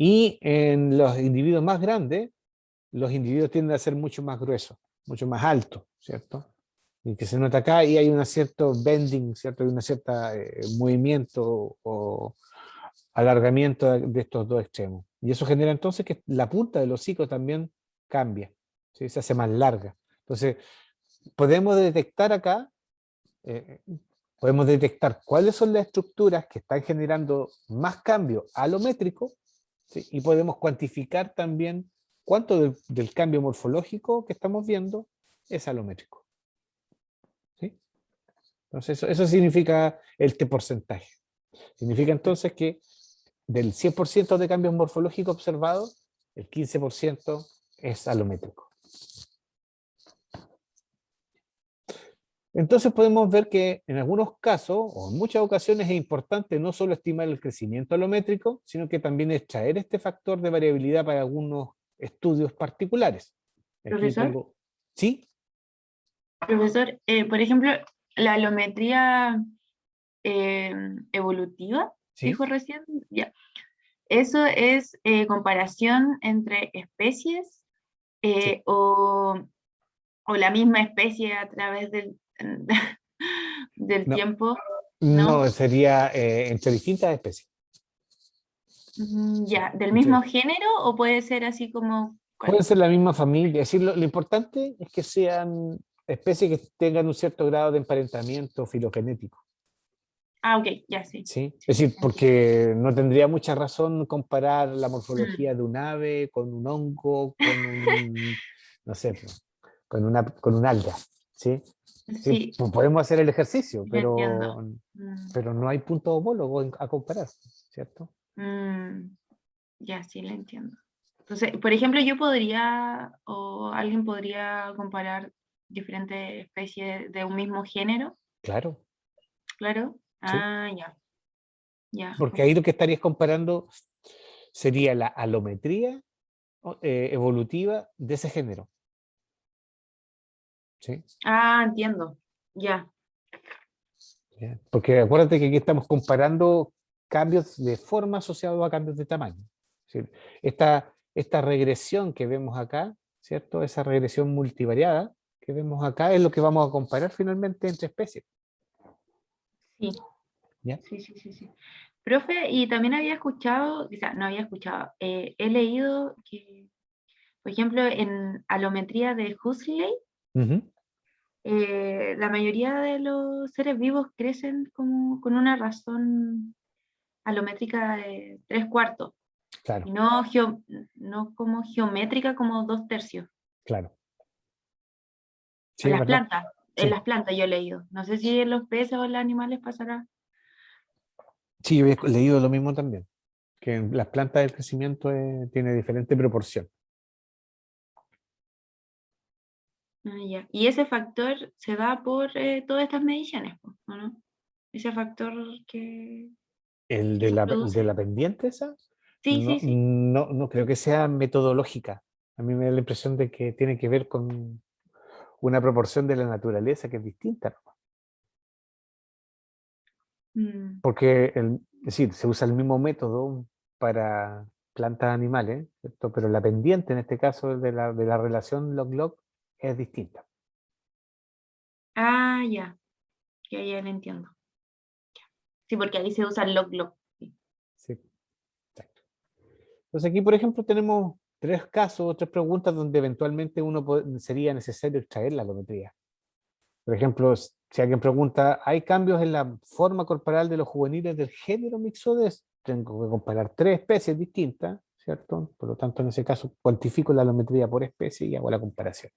[SPEAKER 1] Y en los individuos más grandes, los individuos tienden a ser mucho más gruesos, mucho más altos, ¿cierto? Y que se nota acá y hay un cierto bending, ¿cierto? Hay un cierto movimiento o alargamiento de estos dos extremos. Y eso genera entonces que la punta del hocico también cambia, ¿sí? Se hace más larga. Entonces, podemos detectar acá, eh, podemos detectar cuáles son las estructuras que están generando más cambio alométrico, ¿sí? Y podemos cuantificar también cuánto del cambio morfológico que estamos viendo es alométrico, ¿sí? Entonces, eso significa el T porcentaje. Significa entonces que del 100% de cambios morfológicos observados, el 15% es alométrico. Entonces podemos ver que en algunos casos, o en muchas ocasiones, es importante no solo estimar el crecimiento alométrico, sino que también extraer este factor de variabilidad para algunos estudios particulares. Aquí
[SPEAKER 2] Profesor,
[SPEAKER 1] pongo, ¿sí?
[SPEAKER 2] profesor, por ejemplo, la alometría evolutiva,
[SPEAKER 1] ¿Sí?
[SPEAKER 2] dijo recién, ya. Eso es comparación entre especies
[SPEAKER 1] Sí.
[SPEAKER 2] o la misma especie a través del, del
[SPEAKER 1] No,
[SPEAKER 2] tiempo, ¿no?
[SPEAKER 1] no, sería entre distintas especies. Sí,
[SPEAKER 2] Ya, ¿del
[SPEAKER 1] entre-
[SPEAKER 2] mismo género o puede ser así como...
[SPEAKER 1] Pueden ser la misma familia. Es decir, lo importante es que sean especies que tengan un cierto grado de emparentamiento filogenético.
[SPEAKER 2] Ah, ok, ya sí.
[SPEAKER 1] ¿Sí? Es
[SPEAKER 2] Sí,
[SPEAKER 1] decir,
[SPEAKER 2] entiendo.
[SPEAKER 1] porque no tendría mucha razón comparar la
[SPEAKER 2] Mm,
[SPEAKER 1] morfología de un ave con un hongo, con un, no sé, pues, con un alga. ¿Sí? Sí,
[SPEAKER 2] sí,
[SPEAKER 1] podemos hacer el ejercicio,
[SPEAKER 2] ya entiendo.
[SPEAKER 1] pero no hay punto homólogo a comparar, ¿cierto?
[SPEAKER 2] Mm, ya sí, lo entiendo. Entonces, por ejemplo, yo podría, o alguien podría comparar diferentes especies de un mismo género,
[SPEAKER 1] Claro,
[SPEAKER 2] claro.
[SPEAKER 1] sí.
[SPEAKER 2] Ah, ya, ya.
[SPEAKER 1] Porque ahí lo que estarías comparando sería la alometría evolutiva de ese género. ¿Sí?
[SPEAKER 2] Ah, entiendo. Ya.
[SPEAKER 1] ¿Ya? Porque acuérdate que aquí estamos comparando cambios de forma asociados a cambios de tamaño. ¿Sí? Esta regresión que vemos acá, ¿cierto? Esa regresión multivariada que vemos acá es lo que vamos a comparar finalmente entre especies.
[SPEAKER 2] Sí,
[SPEAKER 1] ¿Ya?
[SPEAKER 2] sí, sí, sí, sí. Profe, y también había escuchado, o sea, no había escuchado, he leído que, por ejemplo, en alometría de Huxley,
[SPEAKER 1] Ujú,
[SPEAKER 2] la mayoría de los seres vivos crecen como con una razón alométrica de 3/4 y
[SPEAKER 1] claro,
[SPEAKER 2] no, no como geométrica como 2/3.
[SPEAKER 1] claro. Sí,
[SPEAKER 2] En
[SPEAKER 1] es
[SPEAKER 2] las
[SPEAKER 1] verdad.
[SPEAKER 2] plantas, en
[SPEAKER 1] Sí,
[SPEAKER 2] las plantas yo he leído. No sé si en los peces o en los animales pasará.
[SPEAKER 1] sí, yo he leído lo mismo también, que en las plantas el crecimiento tiene diferente proporción.
[SPEAKER 2] Ah, ya. Y ese factor se da por todas estas mediciones, po, ¿o no? Ese factor
[SPEAKER 1] El
[SPEAKER 2] que se
[SPEAKER 1] de
[SPEAKER 2] produce.
[SPEAKER 1] la pendiente esa,
[SPEAKER 2] Sí, sí, sí.
[SPEAKER 1] no creo que sea metodológica. A mí me da la impresión de que tiene que ver con una proporción de la naturaleza que es distinta, ¿no?
[SPEAKER 2] Mm.
[SPEAKER 1] Porque es decir, se usa el mismo método para plantas animales, ¿cierto? Pero la pendiente en este caso de la relación log-log es distinta.
[SPEAKER 2] Ah, ya. Ya lo entiendo. Sí, porque ahí se usa el log-log. Sí.
[SPEAKER 1] Sí, exacto. Entonces aquí, por ejemplo, tenemos tres casos, tres preguntas donde eventualmente sería necesario extraer la alometría. Por ejemplo, si alguien pregunta, ¿hay cambios en la forma corporal de los juveniles del género Mixodes? Tengo que comparar tres especies distintas, ¿cierto? Por lo tanto, en ese caso, cuantifico la alometría por especie y hago la comparación.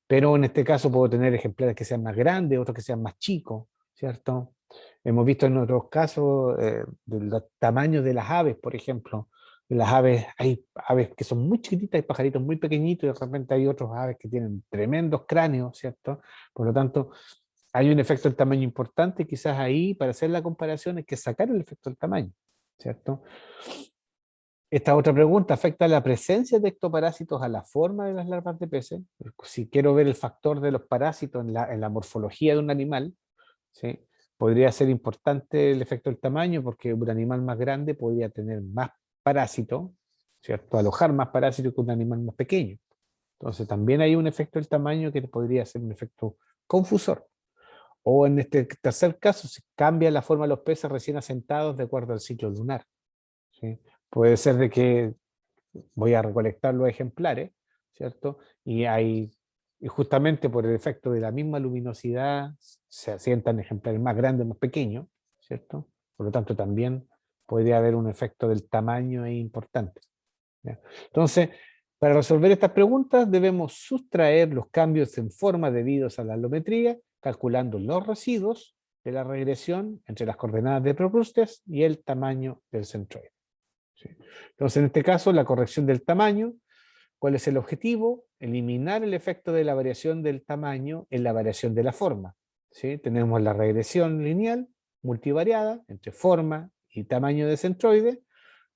[SPEAKER 1] Pero en este caso puedo tener ejemplares que sean más grandes, otros que sean más chicos, ¿cierto? Hemos visto en otros casos de los tamaños de las aves, por ejemplo. En las aves, hay aves que son muy chiquititas, hay pajaritos muy pequeñitos y de repente hay otros aves que tienen tremendos cráneos, ¿cierto? Por lo tanto, hay un efecto del tamaño importante, quizás ahí para hacer la comparación hay que sacar el efecto del tamaño, ¿cierto? Esta otra pregunta, ¿afecta la presencia de ectoparásitos a la forma de las larvas de peces? Si quiero ver el factor de los parásitos en la morfología de un animal, ¿sí? Podría ser importante el efecto del tamaño porque un animal más grande podría tener más parásitos ¿cierto? Alojar más parásitos que un animal más pequeño. Entonces también hay un efecto del tamaño que podría ser un efecto confusor. O en este tercer caso, se cambia la forma de los peces recién asentados de acuerdo al ciclo lunar. ¿Sí? Puede ser de que voy a recolectar los ejemplares, ¿cierto? Y justamente por el efecto de la misma luminosidad se asientan ejemplares más grandes, más pequeños, ¿cierto? Por lo tanto, también podría haber un efecto del tamaño ahí importante. ¿Ya? Entonces, para resolver estas preguntas debemos sustraer los cambios en forma debidos a la alometría, calculando los residuos de la regresión entre las coordenadas de Procrustes y el tamaño del centroide. ¿Sí? Entonces, en este caso, la corrección del tamaño, ¿cuál es el objetivo? Eliminar el efecto de la variación del tamaño en la variación de la forma. ¿Sí? Tenemos la regresión lineal multivariada entre forma y tamaño de centroide,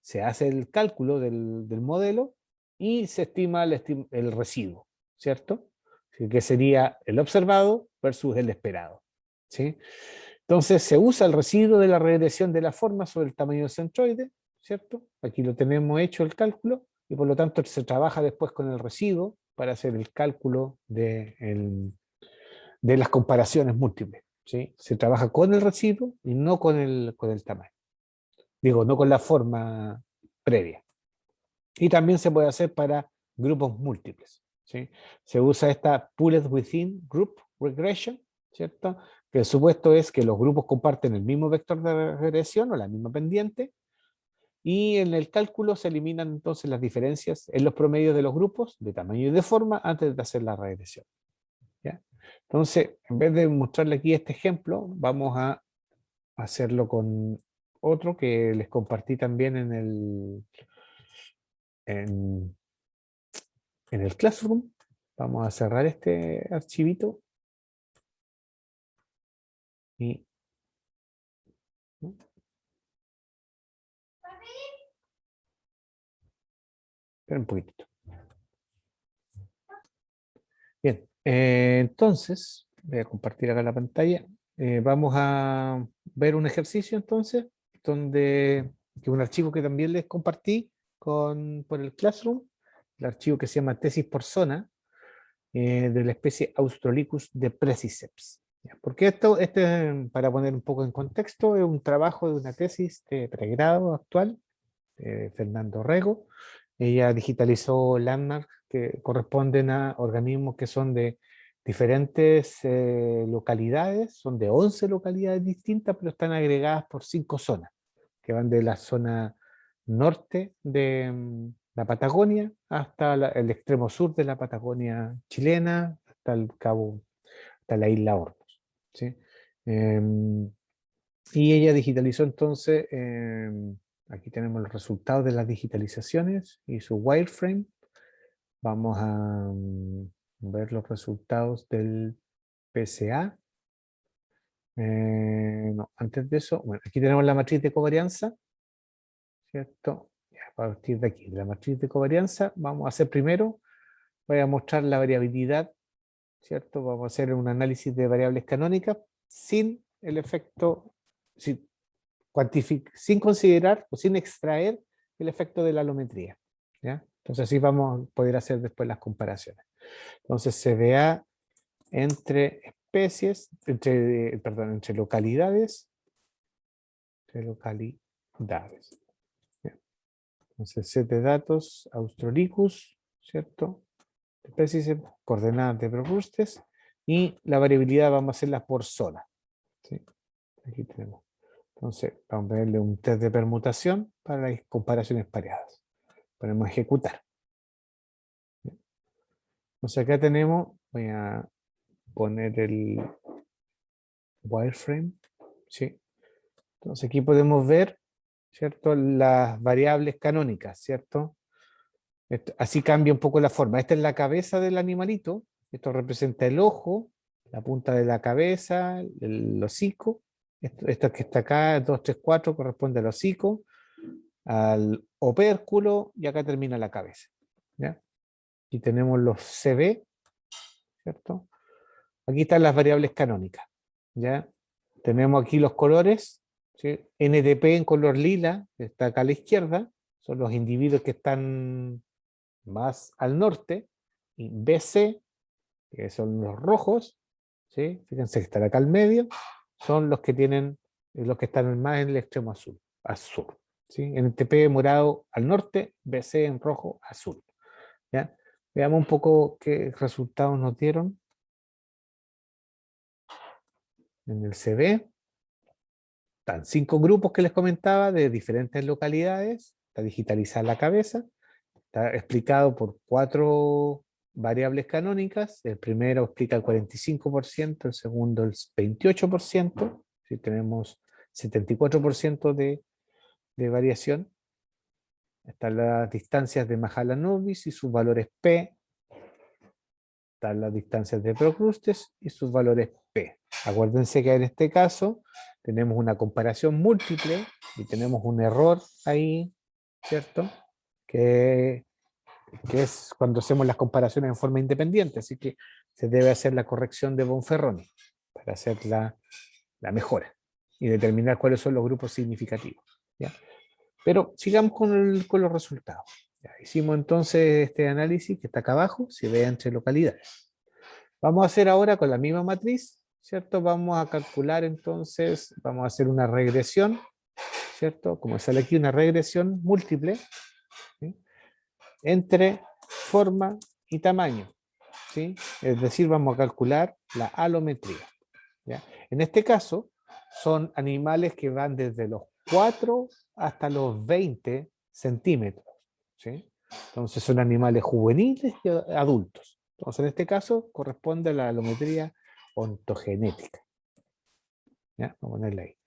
[SPEAKER 1] se hace el cálculo del modelo y se estima el residuo, ¿cierto? Que sería el observado versus el esperado. ¿Sí? Entonces se usa el residuo de la regresión de la forma sobre el tamaño del centroide, ¿cierto? Aquí lo tenemos hecho el cálculo y por lo tanto se trabaja después con el residuo para hacer el cálculo de las comparaciones múltiples. ¿Sí? Se trabaja con el residuo y no con el tamaño. Digo, no con la forma previa. Y también se puede hacer para grupos múltiples. ¿Sí? Se usa esta Pooled Within Group Regression, ¿cierto? Que el supuesto es que los grupos comparten el mismo vector de regresión o la misma pendiente, y en el cálculo se eliminan entonces las diferencias en los promedios de los grupos de tamaño y de forma antes de hacer la regresión. ¿Ya? Entonces, en vez de mostrarle aquí este ejemplo, vamos a hacerlo con otro que les compartí también en el Classroom. Vamos a cerrar este archivito. Y, ¿no? Espera un poquitito. Bien, entonces, voy a compartir acá la pantalla. Vamos a ver un ejercicio entonces, que es un archivo que también les compartí por el Classroom, el archivo que se llama tesis por zona, de la especie Austrorhynchus depressiceps. Porque para poner un poco en contexto, es un trabajo de una tesis de pregrado actual, de Fernando Rego. Ella digitalizó landmarks que corresponden a organismos que son de diferentes localidades, son de 11 localidades distintas, pero están agregadas por 5 zonas, que van de la zona norte de la Patagonia hasta el extremo sur de la Patagonia chilena, hasta el cabo, hasta la isla Hornos. ¿Sí? Y ella digitalizó entonces, aquí tenemos los resultados de las digitalizaciones y su wireframe. Vamos a ver los resultados del PSA. No, antes de eso, bueno, aquí tenemos la matriz de covarianza, ¿cierto? Ya, a partir de aquí, de la matriz de covarianza, vamos a hacer primero, voy a mostrar la variabilidad, ¿cierto? Vamos a hacer un análisis de variables canónicas sin el efecto, sin considerar o sin extraer el efecto de la alometría. ¿Ya? Entonces así vamos a poder hacer después las comparaciones. Entonces CBA entre especies, entre localidades, ¿Ya? Entonces set de datos Austrorhynchus, ¿cierto? Especies, coordenadas de Procrustes, y la variabilidad vamos a hacerla por zona. ¿Sí? Aquí tenemos. Entonces, vamos a verle un test de permutación para las comparaciones pareadas. Ponemos ejecutar. Entonces acá tenemos, voy a poner el wireframe. ¿Sí? Entonces aquí podemos ver, ¿cierto? Las variables canónicas, ¿cierto? Así cambia un poco la forma. Esta es la cabeza del animalito. Esto representa el ojo, la punta de la cabeza, el hocico. Esto que está acá, 2, 3, 4, corresponde al hocico, al opérculo, y acá termina la cabeza. ¿Ya? Aquí tenemos los CB, ¿cierto? Aquí están las variables canónicas. ¿Ya? Tenemos aquí los colores, ¿sí? NDP en color lila, que está acá a la izquierda, son los individuos que están más al norte, y BC, que son los rojos, ¿sí? Fíjense que están acá al medio, son los que tienen, los que están más en el extremo azul, azul, ¿sí? NTP morado al norte, BC en rojo, azul, ¿ya? Veamos un poco qué resultados nos dieron en el CV. Están 5 grupos que les comentaba de diferentes localidades, está digitalizada la cabeza, está explicado por 4 variables canónicas. El primero explica el 45%, el segundo el 28%, si tenemos 74% de variación. Están las distancias de Mahalanobis y sus valores P. Están las distancias de Procrustes y sus valores P. Acuérdense que en este caso tenemos una comparación múltiple y tenemos un error ahí, ¿cierto? Que es cuando hacemos las comparaciones en forma independiente, así que se debe hacer la corrección de Bonferroni para hacer la mejora y determinar cuáles son los grupos significativos, ¿ya? Pero sigamos con los resultados. Ya, hicimos entonces este análisis que está acá abajo, se ve entre localidades. Vamos a hacer ahora con la misma matriz, ¿cierto? Vamos a calcular entonces, vamos a hacer una regresión, ¿cierto? Como sale aquí, una regresión múltiple, ¿sí? Entre forma y tamaño, ¿sí? Es decir, vamos a calcular la alometría, ¿ya? En este caso, son animales que van desde los 4 hasta los 20 centímetros, ¿sí? Entonces son animales juveniles y adultos. Entonces en este caso corresponde a la alometría ontogenética, ¿ya? Vamos a ponerla ahí.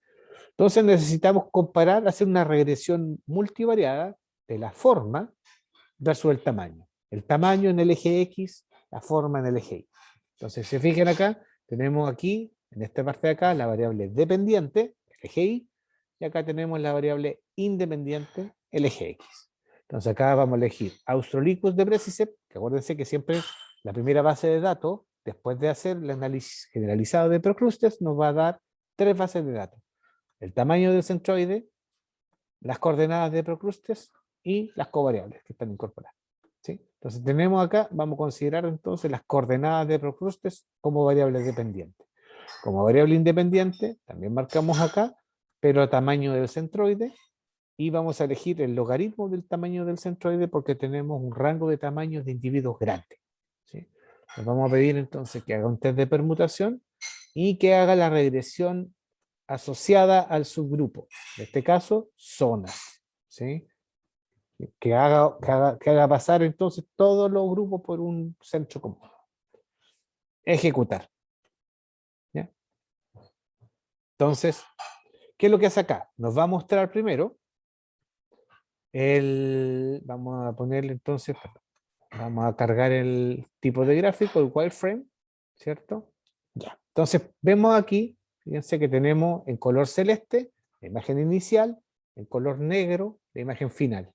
[SPEAKER 1] Entonces necesitamos comparar, hacer una regresión multivariada de la forma versus el tamaño. El tamaño en el eje X, la forma en el eje Y. Entonces, si se fijan acá, tenemos aquí, en esta parte de acá, la variable dependiente, el eje Y, y acá tenemos la variable independiente, el eje X. Entonces acá vamos a elegir Austrorhynchus de Breciceps, que acuérdense que siempre la primera base de datos, después de hacer el análisis generalizado de Procrustes, nos va a dar 3 bases de datos. El tamaño del centroide, las coordenadas de Procrustes y las covariables que están incorporadas, ¿sí? Entonces tenemos acá, vamos a considerar entonces las coordenadas de Procrustes como variables dependientes. Como variable independiente, también marcamos acá, pero tamaño del centroide, y vamos a elegir el logaritmo del tamaño del centroide porque tenemos un rango de tamaños de individuos grandes, ¿sí? Les vamos a pedir entonces que haga un test de permutación y que haga la regresión asociada al subgrupo, en este caso, zonas, ¿sí? Que haga pasar entonces todos los grupos por un centro común. Ejecutar, ¿ya? Entonces, ¿qué es lo que hace acá? Nos va a mostrar primero vamos a ponerle entonces, vamos a cargar el tipo de gráfico, el wireframe, ¿cierto? Ya. Entonces, vemos aquí, fíjense que tenemos en color celeste la imagen inicial, en color negro la imagen final,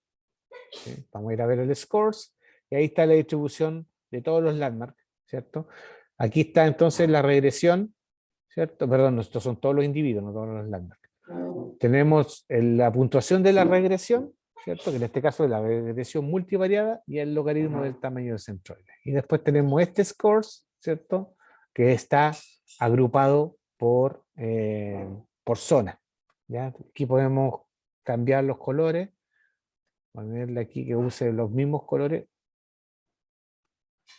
[SPEAKER 1] ¿sí? Vamos a ir a ver el scores, y ahí está la distribución de todos los landmarks, ¿cierto? Aquí está entonces la regresión, ¿cierto? Perdón, estos son todos los individuos, no todos los landmarks. Tenemos la puntuación de la regresión, ¿cierto? Que en este caso es la regresión multivariada y el logaritmo del tamaño del centroide. Y después tenemos este scores, ¿cierto? Que está agrupado por zona, ¿ya? Aquí podemos cambiar los colores, ponerle aquí que use los mismos colores,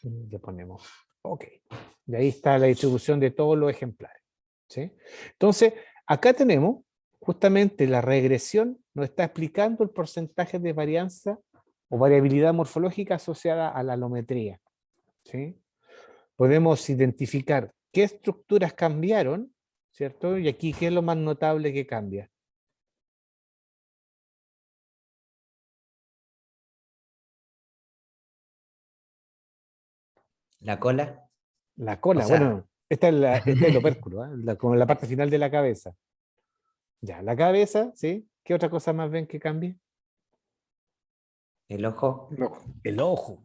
[SPEAKER 1] y le ponemos OK. Y ahí está la distribución de todos los ejemplares, ¿sí? Entonces, acá tenemos justamente la regresión, nos está explicando el porcentaje de varianza o variabilidad morfológica asociada a la alometría, ¿sí? Podemos identificar qué estructuras cambiaron, ¿cierto? Y aquí, ¿qué es lo más notable que cambia?
[SPEAKER 4] La cola.
[SPEAKER 1] La cola,
[SPEAKER 4] O sea,
[SPEAKER 1] bueno, esta es el opérculo, ¿eh? Como la parte final de la cabeza. Ya, la cabeza, ¿sí? ¿Qué otra cosa más ven que cambie?
[SPEAKER 4] el ojo.
[SPEAKER 3] No,
[SPEAKER 1] El ojo.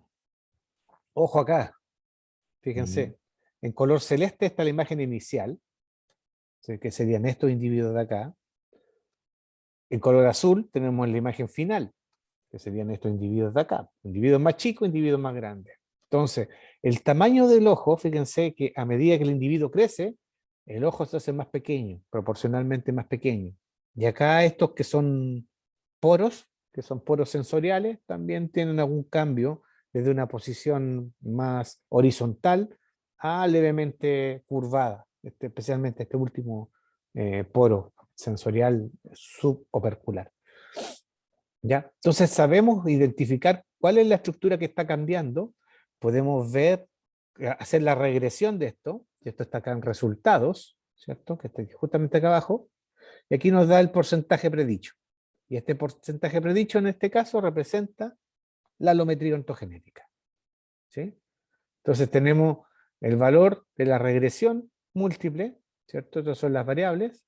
[SPEAKER 1] Ojo acá, fíjense. En color celeste está la imagen inicial, ¿sí? Que serían estos individuos de acá. En color azul tenemos la imagen final, que serían estos individuos de acá, individuos más chicos, individuos más grandes. Entonces, el tamaño del ojo, fíjense que a medida que el individuo crece, el ojo se hace más pequeño, proporcionalmente más pequeño. Y acá estos que son poros sensoriales, también tienen algún cambio desde una posición más horizontal a levemente curvada, especialmente este último poro sensorial subopercular. ¿Ya? Entonces sabemos identificar cuál es la estructura que está cambiando, podemos ver, hacer la regresión de esto, y esto está acá en resultados, ¿cierto? Que está justamente acá abajo, y aquí nos da el porcentaje predicho. Y este porcentaje predicho en este caso representa la alometría ontogenética. ¿Sí? Entonces tenemos el valor de la regresión múltiple, ¿cierto? Estas son las variables,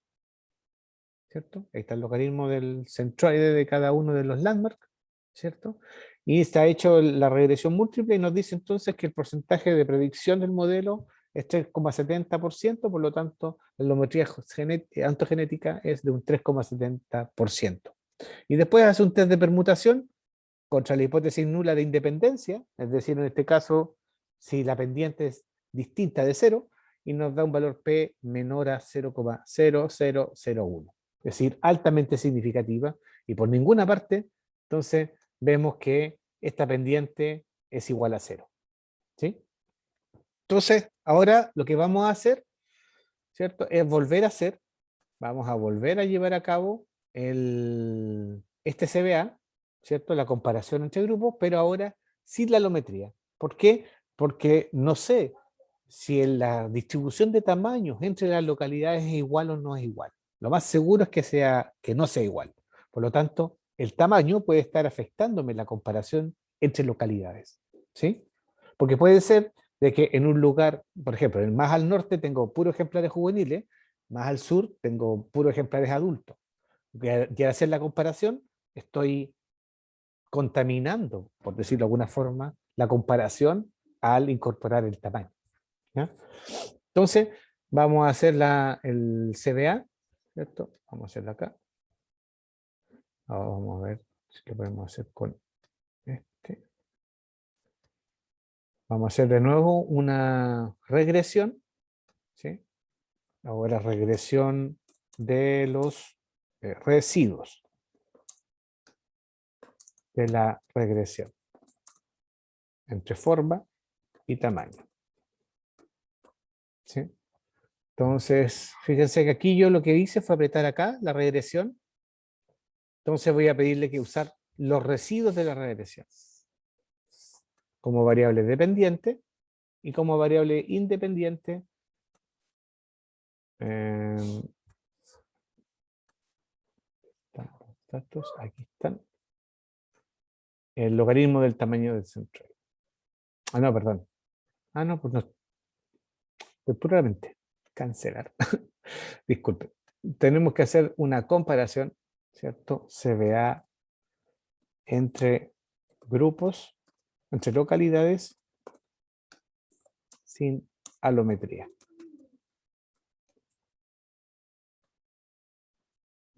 [SPEAKER 1] ¿cierto? Ahí está el logaritmo del centroide de cada uno de los landmarks, ¿cierto? Y está hecho la regresión múltiple y nos dice entonces que el porcentaje de predicción del modelo es 3,70%, por lo tanto la alometría ontogenética es de un 3,70%. Y después hace un test de permutación contra la hipótesis nula de independencia, es decir, en este caso, si la pendiente es distinta de 0, y nos da un valor P menor a 0,0001. Es decir, altamente significativa, y por ninguna parte, entonces vemos que esta pendiente es igual a 0. ¿Sí? Entonces, ahora lo que vamos a hacer, ¿cierto? Es volver a hacer, vamos a volver a llevar a cabo este CBA, ¿cierto? La comparación entre grupos, pero ahora sin la alometría. ¿Por qué? Porque no sé si en la distribución de tamaños entre las localidades es igual o no es igual. Lo más seguro es que no sea igual. Por lo tanto, el tamaño puede estar afectándome la comparación entre localidades. ¿Sí? Porque puede ser de que en un lugar, por ejemplo, más al norte tengo puros ejemplares juveniles, más al sur tengo puros ejemplares adultos. Y al hacer la comparación, estoy contaminando, por decirlo de alguna forma, la comparación al incorporar el tamaño. ¿Ya? Entonces, vamos a hacer el CBA, ¿cierto? Vamos a hacerlo acá. Ahora vamos a ver si lo podemos hacer con este. Vamos a hacer de nuevo una regresión, ¿sí? Ahora regresión de los residuos de la regresión entre forma y tamaño. ¿Sí? Entonces, fíjense que aquí yo lo que hice fue apretar acá la regresión. Entonces voy a pedirle que usar los residuos de la regresión como variable dependiente y como variable independiente datos, aquí están, el logaritmo del tamaño del centro. Ah, no, perdón. Ah, no, pues no. Pues puramente cancelar. Disculpe. Tenemos que hacer una comparación, ¿cierto? CBA entre grupos, entre localidades sin alometría.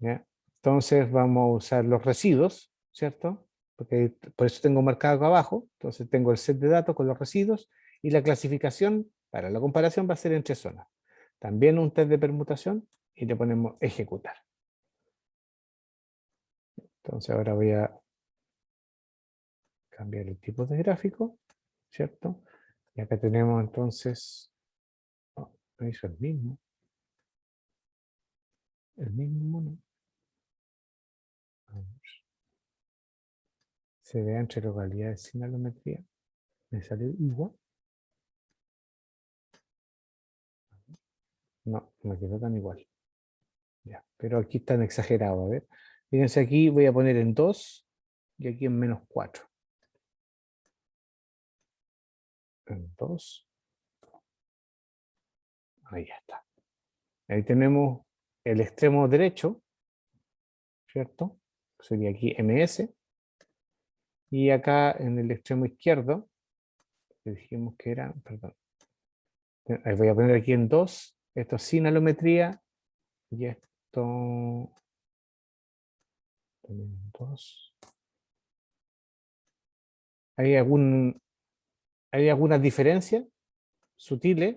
[SPEAKER 1] ¿Ya? Entonces vamos a usar los residuos, ¿cierto? Porque por eso tengo marcado acá abajo. Entonces tengo el set de datos con los residuos y la clasificación para la comparación va a ser entre zonas. También un test de permutación y le ponemos ejecutar. Entonces ahora voy a cambiar el tipo de gráfico, ¿cierto? Y acá tenemos entonces, oh, no hizo el mismo mono. Se ve entre localidades sin alometría. Me salió igual. No, me quedó tan igual. Ya, pero aquí están exagerados, a ver. Fíjense aquí, voy a poner en 2 y aquí en -4. En 2. Ahí ya está. Ahí tenemos el extremo derecho, ¿cierto? Sería aquí MS. Y acá en el extremo izquierdo, que dijimos que era, perdón. Ahí voy a poner aquí en 2, esto sin alometría, y esto también en 2. ¿Hay algunas diferencias sutiles?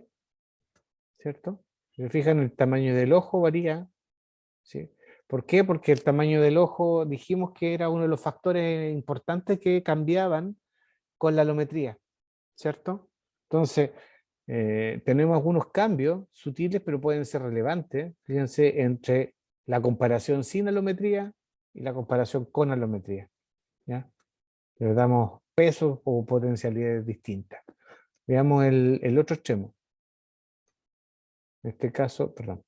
[SPEAKER 1] ¿Cierto? Si se fijan, el tamaño del ojo varía, ¿sí? ¿Por qué? Porque el tamaño del ojo dijimos que era uno de los factores importantes que cambiaban con la alometría, ¿cierto? Entonces, tenemos algunos cambios sutiles, pero pueden ser relevantes. Fíjense, entre la comparación sin alometría y la comparación con alometría, ¿ya? Le damos pesos o potencialidades distintas. Veamos el otro extremo. En este caso, perdón,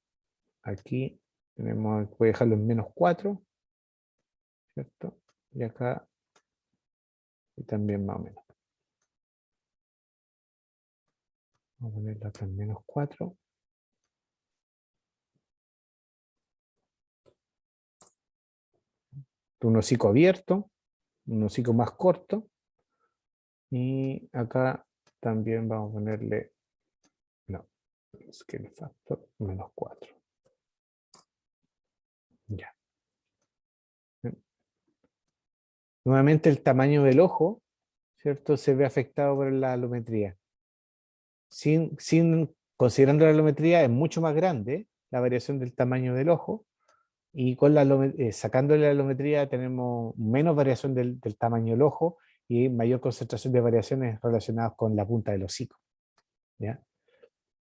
[SPEAKER 1] aquí tenemos, voy a dejarlo en -4, ¿cierto? Y acá, y también más o menos. Vamos a ponerlo acá en -4. Un hocico abierto, un hocico más corto. Y acá también vamos a ponerle, no, scale factor -4. Ya. Nuevamente el tamaño del ojo, ¿cierto? Se ve afectado por la alometría. Considerando la alometría, es mucho más grande la variación del tamaño del ojo, y con sacándole la alometría tenemos menos variación del tamaño del ojo y mayor concentración de variaciones relacionadas con la punta del hocico, ¿ya?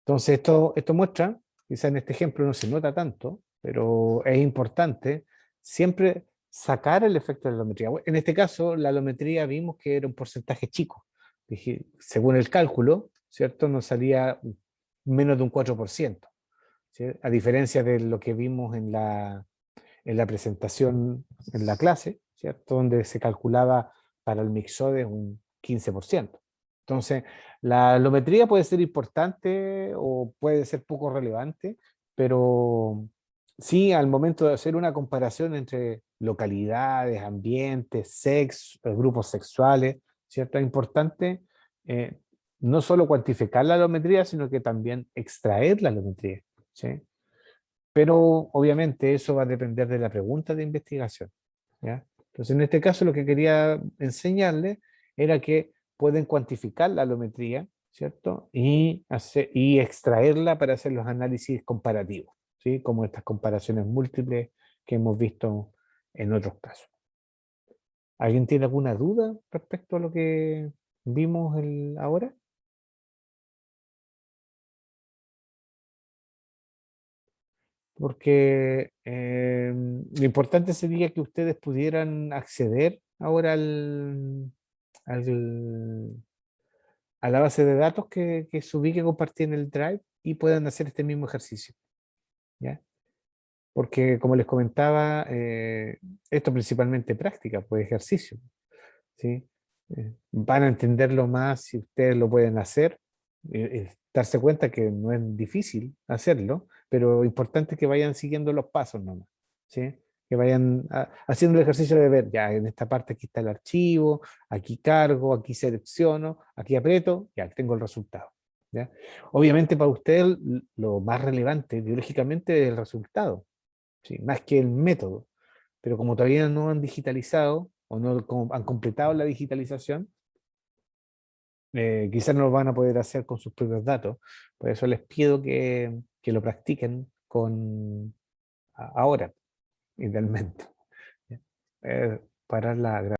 [SPEAKER 1] Entonces esto muestra, quizá en este ejemplo no se nota tanto, pero es importante siempre sacar el efecto de la alometría. En este caso, la alometría vimos que era un porcentaje chico. Según el cálculo, ¿cierto? Nos salía menos de un 4%, ¿sí? A diferencia de lo que vimos en la presentación en la clase, ¿cierto? Donde se calculaba para el mixode un 15%. Entonces, la alometría puede ser importante o puede ser poco relevante, pero sí, al momento de hacer una comparación entre localidades, ambientes, sexo, grupos sexuales, ¿cierto? Es importante no solo cuantificar la alometría, sino que también extraer la alometría, ¿sí? Pero obviamente eso va a depender de la pregunta de investigación, ¿ya? Entonces, en este caso lo que quería enseñarles era que pueden cuantificar la alometría, ¿cierto? Y extraerla para hacer los análisis comparativos, ¿sí? Como estas comparaciones múltiples que hemos visto en otros casos. ¿Alguien tiene alguna duda respecto a lo que vimos ahora? Porque lo importante sería que ustedes pudieran acceder ahora al- a la base de datos que subí, que compartí en el Drive, y puedan hacer este mismo ejercicio, ¿ya? Porque como les comentaba, esto principalmente práctica, pues ejercicio, ¿sí? Van a entenderlo más si ustedes lo pueden hacer, darse cuenta que no es difícil hacerlo, pero importante que vayan siguiendo los pasos nomás, ¿sí? Que vayan haciendo el ejercicio de ver, ya en esta parte aquí está el archivo, aquí cargo, aquí selecciono, aquí aprieto, ya tengo el resultado, ¿ya? Obviamente para ustedes lo más relevante biológicamente es el resultado, ¿sí? Más que el método, pero como todavía no han digitalizado o no han completado la digitalización, quizás no lo van a poder hacer con sus propios datos. Por eso les pido que lo practiquen ahora, idealmente. ¿Ya? Parar la grabación.